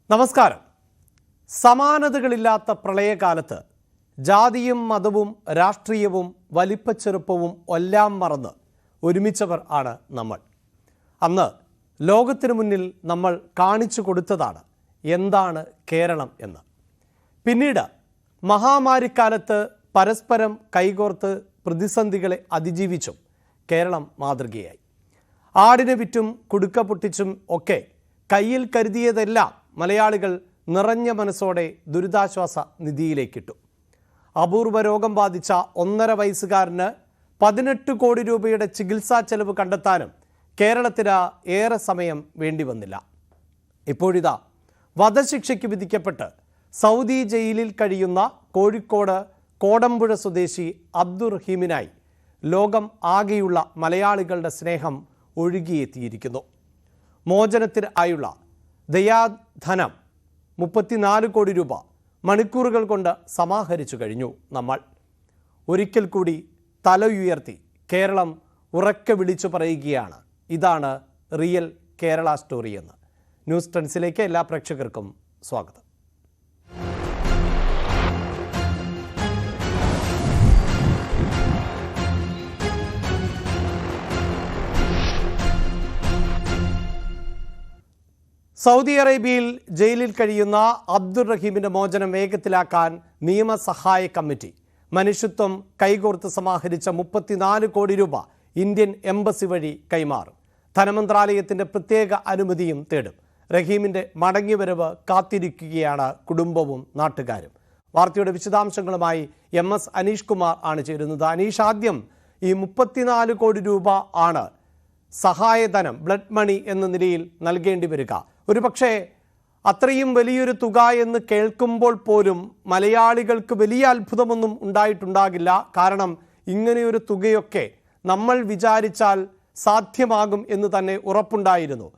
നമസ്കാരം. സമാനതകളില്ലാത്ത പ്രളയകാലത്ത് ജാതിയും മതവും രാഷ്ട്രീയവും വലിപ്പച്ചെറുപ്പവും എല്ലാം മറന്ന് ഒരുമിച്ചവർ ആണ് നമ്മൾ. അന്ന് ലോകത്തിനു മുന്നിൽ നമ്മൾ കാണിച്ചു കൊടുത്തതാണ് എന്താണ് കേരളം എന്ന്. പിന്നീട് മഹാമാരിക്കാലത്ത് പരസ്പരം കൈകോർത്ത് പ്രതിസന്ധികളെ അതിജീവിച്ചും കേരളം മാതൃകയായി. ആടിനെ വിറ്റും കുടുക്ക പൊട്ടിച്ചും ഒക്കെ കയ്യിൽ കരുതിയതെല്ലാം മലയാളികൾ നിറഞ്ഞ മനസ്സോടെ ദുരിതാശ്വാസ നിധിയിലേക്കിട്ടു. അപൂർവ രോഗം ബാധിച്ച 1.5 വയസ്സുകാരന് 18 കോടി രൂപയുടെ ചികിത്സാ ചെലവ് കണ്ടെത്താനും കേരളത്തിന് ഏറെ സമയം വേണ്ടി വന്നില്ല. ഇപ്പോഴിതാ വധശിക്ഷയ്ക്ക് വിധിക്കപ്പെട്ട് സൗദി ജയിലിൽ കഴിയുന്ന കോഴിക്കോട് കോടമ്പുഴ സ്വദേശി അബ്ദുറഹീമിനായി ലോകം ആകെയുള്ള മലയാളികളുടെ സ്നേഹം ഒഴുകിയെത്തിയിരിക്കുന്നു. മോചനത്തിന് ആയുള്ള ദയാധനം 34 കോടി രൂപ മണിക്കൂറുകൾ കൊണ്ട് സമാഹരിച്ചു കഴിഞ്ഞു. നമ്മൾ ഒരിക്കൽ കൂടി തല ഉയർത്തി കേരളം ഉറക്കെ വിളിച്ചു പറയുകയാണ്, ഇതാണ് റിയൽ കേരള സ്റ്റോറി എന്ന്. ന്യൂസ് ട്രെൻഡ്സിലേക്ക് എല്ലാ പ്രേക്ഷകർക്കും സ്വാഗതം. സൗദി അറേബ്യയിൽ ജയിലിൽ കഴിയുന്ന അബ്ദുറഹീമിൻ്റെ മോചനം വേഗത്തിലാക്കാൻ നിയമസഹായ കമ്മിറ്റി മനുഷ്യത്വം കൈകോർത്ത് സമാഹരിച്ച 34 കോടി രൂപ ഇന്ത്യൻ എംബസി വഴി കൈമാറും. ധനമന്ത്രാലയത്തിൻ്റെ പ്രത്യേക അനുമതിയും തേടും. റഹീമിൻ്റെ മടങ്ങിവരവ് കാത്തിരിക്കുകയാണ് കുടുംബവും നാട്ടുകാരും. വാർത്തയുടെ വിശദാംശങ്ങളുമായി MS അനീഷ് കുമാർ ആണ് ചേരുന്നത്. അനീഷ്, ആദ്യം ഈ 34 കോടി രൂപ ആണ് സഹായധനം, ബ്ലഡ് മണി എന്ന നിലയിൽ നൽകേണ്ടി വരിക. ഒരു പക്ഷേ അത്രയും വലിയൊരു തുക എന്ന് കേൾക്കുമ്പോൾ പോലും മലയാളികൾക്ക് വലിയ അത്ഭുതമൊന്നും ഉണ്ടായിട്ടുണ്ടാകില്ല. കാരണം ഇങ്ങനെയൊരു തുകയൊക്കെ നമ്മൾ വിചാരിച്ചാൽ സാധ്യമാകും എന്ന് തന്നെ ഉറപ്പുണ്ടായിരുന്നു.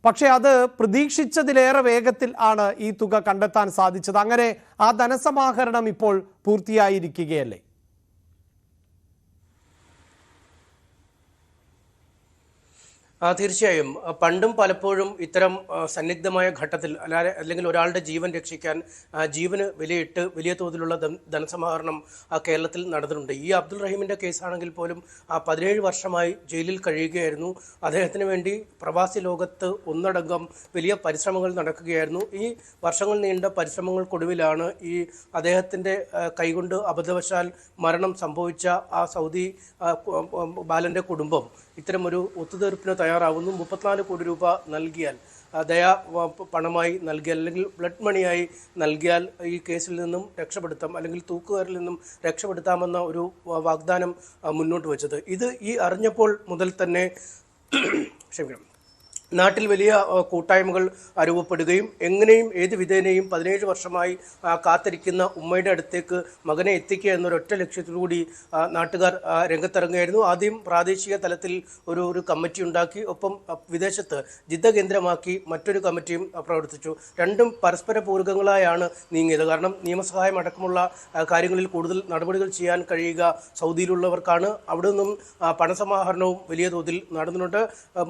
പക്ഷേ അത് പ്രതീക്ഷിച്ചതിലേറെ വേഗത്തിൽ ആണ് ഈ തുക കണ്ടെത്താൻ സാധിച്ചത്. അങ്ങനെ ആ ധനസമാഹരണം ഇപ്പോൾ പൂർത്തിയായിരിക്കുകയല്ലേ? തീർച്ചയായും. പണ്ടും പലപ്പോഴും ഇത്തരം സന്നിഗ്ധമായ ഘട്ടത്തിൽ അല്ലെങ്കിൽ ഒരാളുടെ ജീവൻ രക്ഷിക്കാൻ ജീവന് വിലയിട്ട് വലിയ തോതിലുള്ള ധനസമാഹരണം കേരളത്തിൽ നടന്നിട്ടുണ്ട്. ഈ അബ്ദുൾ റഹീമിൻ്റെ കേസാണെങ്കിൽ പോലും 17 വർഷമായി ജയിലിൽ കഴിയുകയായിരുന്നു. അദ്ദേഹത്തിന് വേണ്ടി പ്രവാസി ലോകത്ത് ഒന്നടങ്കം വലിയ പരിശ്രമങ്ങൾ നടക്കുകയായിരുന്നു. ഈ വർഷങ്ങൾ നീണ്ട പരിശ്രമങ്ങൾക്കൊടുവിലാണ് ഈ അദ്ദേഹത്തിൻ്റെ കൈകൊണ്ട് അബദ്ധവശാൽ മരണം സംഭവിച്ച ആ സൗദി ബാലൻ്റെ കുടുംബം ഇത്തരമൊരു ഒത്തുതീർപ്പിന് തയ്യാറാവുന്നു. 34 കോടി രൂപ നൽകിയാൽ, ദയാ പണമായി നൽകിയാൽ അല്ലെങ്കിൽ ബ്ലഡ് മണിയായി നൽകിയാൽ ഈ കേസിൽ നിന്നും രക്ഷപ്പെടുത്താം, അല്ലെങ്കിൽ തൂക്കുകാരിൽ നിന്നും രക്ഷപ്പെടുത്താമെന്ന ഒരു വാഗ്ദാനം മുന്നോട്ട് വെച്ചത്. ഇത് ഈ അറിഞ്ഞപ്പോൾ മുതൽ തന്നെ ക്ഷമിക്കണം, നാട്ടിൽ വലിയ കൂട്ടായ്മകൾ രൂപപ്പെടുകയും എങ്ങനെയും ഏത് വിധേനയും 17 വർഷമായി കാത്തിരിക്കുന്ന ഉമ്മയുടെ അടുത്തേക്ക് മകനെ എത്തിക്കുക എന്നൊരൊറ്റ ലക്ഷ്യത്തിലൂടി നാട്ടുകാർ രംഗത്തിറങ്ങുകയായിരുന്നു. ആദ്യം പ്രാദേശിക തലത്തിൽ ഒരു കമ്മിറ്റി ഉണ്ടാക്കി, ഒപ്പം വിദേശത്ത് ജിദ്ദ കേന്ദ്രമാക്കി മറ്റൊരു കമ്മിറ്റിയും പ്രവർത്തിച്ചു. രണ്ടും പരസ്പര പൂരകങ്ങളായാണ് നീങ്ങിയത്. കാരണം നിയമസഹായം അടക്കമുള്ള കാര്യങ്ങളിൽ കൂടുതൽ നടപടികൾ ചെയ്യാൻ കഴിയുക സൗദിയിലുള്ളവർക്കാണ്. അവിടെ നിന്നും പണസമാഹരണവും വലിയ തോതിൽ നടന്നുകൊണ്ട്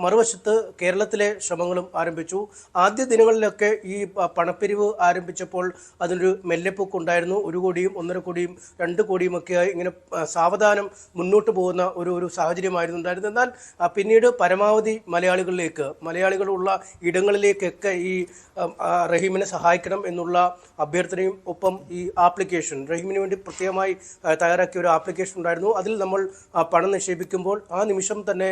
മറുവശത്ത് കേരളത്തിൽ ശ്രമങ്ങളും ആരംഭിച്ചു. ആദ്യ ദിനങ്ങളിലൊക്കെ ഈ പണപ്പിരിവ് ആരംഭിച്ചപ്പോൾ അതിനൊരു മെല്ലെപ്പൊക്കെ ഉണ്ടായിരുന്നു. 1 കോടിയും 1.5 കോടിയും 2 കോടിയും ഒക്കെയായി ഇങ്ങനെ സാവധാനം മുന്നോട്ട് പോകുന്ന ഒരു സാഹചര്യമായിരുന്നു ഉണ്ടായിരുന്നത്. എന്നാൽ പിന്നീട് പരമാവധി മലയാളികളുള്ള ഇടങ്ങളിലേക്കൊക്കെ ഈ റഹീമിനെ സഹായിക്കണം എന്നുള്ള അഭ്യർത്ഥനയും ഒപ്പം ഈ ആപ്ലിക്കേഷൻ, റഹീമിന് വേണ്ടി പ്രത്യേകമായി തയ്യാറാക്കിയ ഒരു ആപ്ലിക്കേഷൻ ഉണ്ടായിരുന്നു. അതിൽ നമ്മൾ പണം നിക്ഷേപിക്കുമ്പോൾ ആ നിമിഷം തന്നെ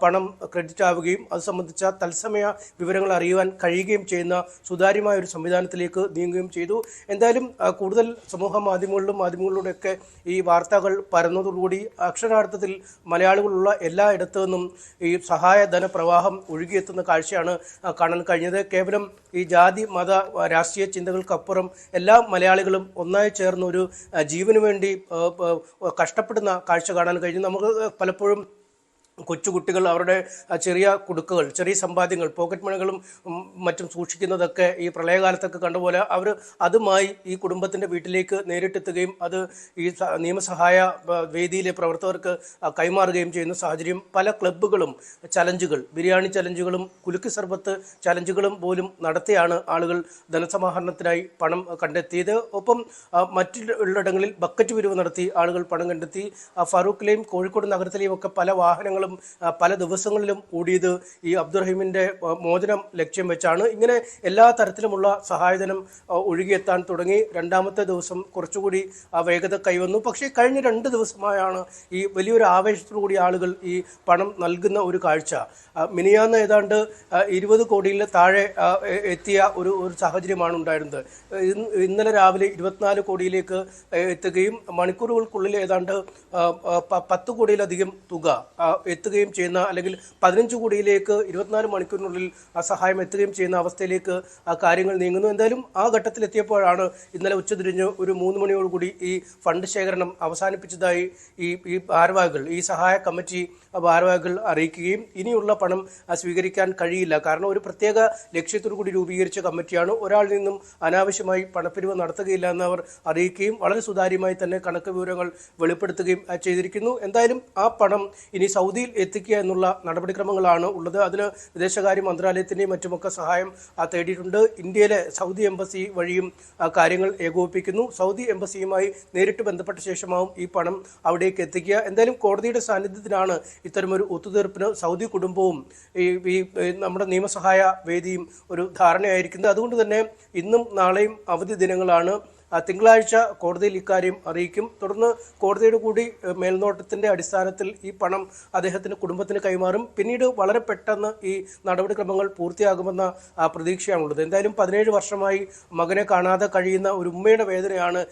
പണം ക്രെഡിറ്റ് ആവുകയും അത് സംബന്ധിച്ച തത്സമയ വിവരങ്ങൾ അറിയുവാൻ കഴിയുകയും ചെയ്യുന്ന സുതാര്യമായ ഒരു സംവിധാനത്തിലേക്ക് നീങ്ങുകയും ചെയ്തു. എന്തായാലും കൂടുതൽ സമൂഹ മാധ്യമങ്ങളിലൂടെയൊക്കെ ഈ വാർത്തകൾ പരന്നതോടുകൂടി അക്ഷരാർത്ഥത്തിൽ മലയാളികളുള്ള എല്ലായിടത്തു നിന്നും ഈ സഹായ ധനപ്രവാഹം ഒഴുകിയെത്തുന്ന കാഴ്ചയാണ് കാണാൻ കഴിഞ്ഞത്. കേവലം ഈ ജാതി മത രാഷ്ട്രീയ ചിന്തകൾക്കപ്പുറം എല്ലാ മലയാളികളും ഒന്നായി ചേർന്ന് ഒരു ജീവന് വേണ്ടി കഷ്ടപ്പെടുന്ന കാഴ്ച കാണാൻ കഴിഞ്ഞു. നമുക്ക് പലപ്പോഴും കൊച്ചുകുട്ടികൾ അവരുടെ ചെറിയ കുടുക്കുകൾ, ചെറിയ സമ്പാദ്യങ്ങൾ, പോക്കറ്റ് മണികളും മറ്റും സൂക്ഷിക്കുന്നതൊക്കെ ഈ പ്രളയകാലത്തൊക്കെ കണ്ടുപോലെ അവർ അതുമായി ഈ കുടുംബത്തിൻ്റെ വീട്ടിലേക്ക് നേരിട്ടെത്തുകയും അത് ഈ നിയമസഹായ വേദിയിലെ പ്രവർത്തകർക്ക് കൈമാറുകയും ചെയ്യുന്ന സാഹചര്യം. പല ക്ലബ്ബുകളും ചലഞ്ചുകൾ, ബിരിയാണി ചലഞ്ചുകളും കുലുക്ക് സർബത്ത് ചലഞ്ചുകളും പോലും നടത്തിയാണ് ആളുകൾ ധനസമാഹരണത്തിനായി പണം കണ്ടെത്തിയത്. ഒപ്പം മറ്റുള്ളിടങ്ങളിൽ ബക്കറ്റ് പിരിവ് നടത്തി ആളുകൾ പണം കണ്ടെത്തി. ഫറൂഖിലെയും കോഴിക്കോട് നഗരത്തിലെയും ഒക്കെ പല വാഹനങ്ങളും പല ദിവസങ്ങളിലും ഓടിയത് ഈ അബ്ദുറഹീമിന്റെ മോചനം ലക്ഷ്യം വെച്ചാണ്. ഇങ്ങനെ എല്ലാ തരത്തിലുമുള്ള സഹായധനം ഒഴുകിയെത്താൻ തുടങ്ങി. രണ്ടാമത്തെ ദിവസം കുറച്ചുകൂടി വേഗത കൈവന്നു. പക്ഷേ കഴിഞ്ഞ 2 ദിവസമായാണ് ഈ വലിയൊരു ആവേശത്തോടുകൂടി ആളുകൾ ഈ പണം നൽകുന്ന ഒരു കാഴ്ച. മിനിയാന്ന് ഏതാണ്ട് 20 കോടിയിൽ താഴെ എത്തിയ ഒരു സാഹചര്യമാണ് ഉണ്ടായിരുന്നത്. ഇന്നലെ രാവിലെ 24 കോടിയിലേക്ക് എത്തുകയും മണിക്കൂറുകൾക്കുള്ളിൽ ഏതാണ്ട് 10 കോടിയിലധികം തുക എത്തുകയും ചെയ്യുന്ന, അല്ലെങ്കിൽ 15 കോടിയിലേക്ക് 24 മണിക്കൂറിനുള്ളിൽ ആ സഹായം എത്തുകയും ചെയ്യുന്ന അവസ്ഥയിലേക്ക് ആ കാര്യങ്ങൾ നീങ്ങുന്നു. എന്തായാലും ആ ഘട്ടത്തിലെത്തിയപ്പോഴാണ് ഇന്നലെ ഉച്ചതിരിഞ്ഞ് ഒരു 3 മണിയോടുകൂടി ഈ ഫണ്ട് ശേഖരണം അവസാനിപ്പിച്ചതായി ഈ ഭാരവാഹികൾ, ഈ സഹായ കമ്മിറ്റി ഭാരവാഹികൾ അറിയിക്കുകയും ഇനിയുള്ള പണം സ്വീകരിക്കാൻ കഴിയില്ല. കാരണം ഒരു പ്രത്യേക ലക്ഷ്യത്തോടു കൂടി രൂപീകരിച്ച കമ്മിറ്റിയാണ്. ഒരാളിൽ നിന്നും അനാവശ്യമായി പണപ്പിരിവ് നടത്തുകയില്ല എന്ന് അവർ അറിയിക്കുകയും വളരെ സുതാര്യമായി തന്നെ കണക്ക് വിവരങ്ങൾ വെളിപ്പെടുത്തുകയും ചെയ്തിരിക്കുന്നു. എന്തായാലും ആ പണം ഇനി സൗദിയിൽ എത്തിക്കുക എന്നുള്ള നടപടിക്രമങ്ങളാണ് ഉള്ളത്. അതിന് വിദേശകാര്യ മന്ത്രാലയത്തിൻ്റെയും മറ്റുമൊക്കെ സഹായം തേടിയിട്ടുണ്ട്. ഇന്ത്യയിലെ സൗദി എംബസി വഴിയും കാര്യങ്ങൾ ഏകോപിപ്പിക്കുന്നു. സൗദി എംബസിയുമായി നേരിട്ട് ബന്ധപ്പെട്ട ശേഷമാവും ഈ പണം അവിടേക്ക് എത്തിക്കുക. എന്തായാലും കോടതിയുടെ സാന്നിധ്യത്തിലാണ് ഇത്തരമൊരു ഒത്തുതീർപ്പിന് സൗദി കുടുംബവും ഈ നമ്മുടെ നിയമസഹായ വേദിയും ഒരു ധാരണയായിരിക്കുന്നത്. അതുകൊണ്ട് തന്നെ ഇന്നും നാളെയും അവധി ദിനങ്ങളാണ്. തിങ്കളാഴ്ച കോടതിയിൽ ഇക്കാര്യം അറിയിക്കും. തുടർന്ന് കോടതിയുടെ കൂടി മേൽനോട്ടത്തിൻ്റെ അടിസ്ഥാനത്തിൽ ഈ പണം അദ്ദേഹത്തിൻ്റെ കുടുംബത്തിന് കൈമാറും. പിന്നീട് വളരെ പെട്ടെന്ന് ഈ നടപടിക്രമങ്ങൾ പൂർത്തിയാകുമെന്ന പ്രതീക്ഷയാണുള്ളത്. എന്തായാലും 17 വർഷമായി മകനെ കാണാതെ കഴിയുന്ന ഒരു ഉമ്മയുടെ വേദനയാണ്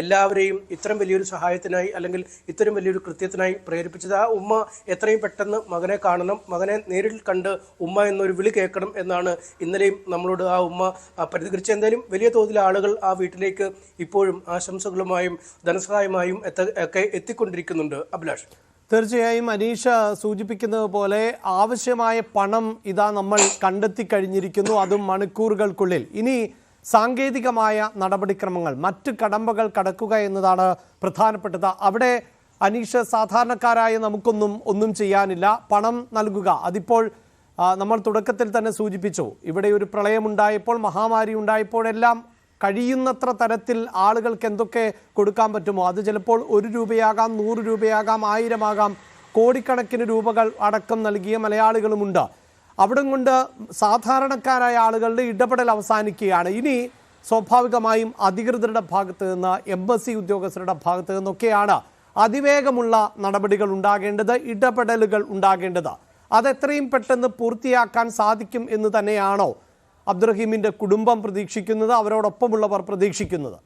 എല്ലാവരെയും ഇത്തരം വലിയൊരു സഹായത്തിനായി അല്ലെങ്കിൽ ഇത്തരം വലിയൊരു കൃത്യത്തിനായി പ്രേരിപ്പിച്ചത്. ആ ഉമ്മ എത്രയും പെട്ടെന്ന് മകനെ കാണണം, മകനെ നേരിൽ കണ്ട് ഉമ്മ എന്നൊരു വിളി കേൾക്കണം എന്നാണ് ഇന്നലെയും നമ്മളോട് ആ ഉമ്മ പ്രതികരിച്ചത്. എന്തായാലും വലിയ തോതിൽ ആളുകൾ ആ വീട്ടിലേക്ക് ഇപ്പോഴും ആശംസകളുമായും ധനസഹായമായും ഒക്കെ എത്തിക്കൊണ്ടിരിക്കുന്നുണ്ട്. അഭിലാഷ്, തീർച്ചയായും അനീഷ സൂചിപ്പിക്കുന്നത് പോലെ ആവശ്യമായ പണം ഇതാ നമ്മൾ കണ്ടെത്തി കഴിഞ്ഞിരിക്കുന്നു, അതും മണിക്കൂറുകൾക്കുള്ളിൽ. ഇനി സാങ്കേതികമായ നടപടിക്രമങ്ങൾ, മറ്റ് കടമ്പകൾ കടക്കുക എന്നതാണ് പ്രധാനപ്പെട്ടത്. അവിടെ അനീഷ, സാധാരണക്കാരായ ഒന്നും ചെയ്യാനില്ല. പണം നൽകുക, അതിപ്പോൾ നമ്മൾ തുടക്കത്തിൽ തന്നെ സൂചിപ്പിച്ചു. ഇവിടെ ഒരു പ്രളയമുണ്ടായപ്പോൾ, മഹാമാരി ഉണ്ടായപ്പോഴെല്ലാം കഴിയുന്നത്ര തരത്തിൽ ആളുകൾക്ക് എന്തൊക്കെ കൊടുക്കാൻ പറ്റുമോ അത് ചിലപ്പോൾ 1 രൂപയാകാം, 100 രൂപയാകാം, 1000 ആകാം, കോടിക്കണക്കിന് രൂപകൾ അടക്കം നൽകിയ മലയാളികളുമുണ്ട്. അവിടെ കൊണ്ട് സാധാരണക്കാരായ ആളുകളുടെ ഇടപെടൽ അവസാനിക്കുകയാണ്. ഇനി സ്വാഭാവികമായും അധികൃതരുടെ ഭാഗത്ത് നിന്ന്, എംബസി ഉദ്യോഗസ്ഥരുടെ ഭാഗത്ത് നിന്നൊക്കെയാണ് അതിവേഗമുള്ള നടപടികൾ ഉണ്ടാകേണ്ടത്, ഇടപെടലുകൾ ഉണ്ടാകേണ്ടത്. അതെത്രയും പെട്ടെന്ന് പൂർത്തിയാക്കാൻ സാധിക്കും എന്ന് തന്നെയാണോ അബ്ദുറഹീമിന്റെ കുടുംബം പ്രതീക്ഷിക്കുന്നത്, അവരോടൊപ്പമുള്ളവർ പ്രതീക്ഷിക്കുന്നത്?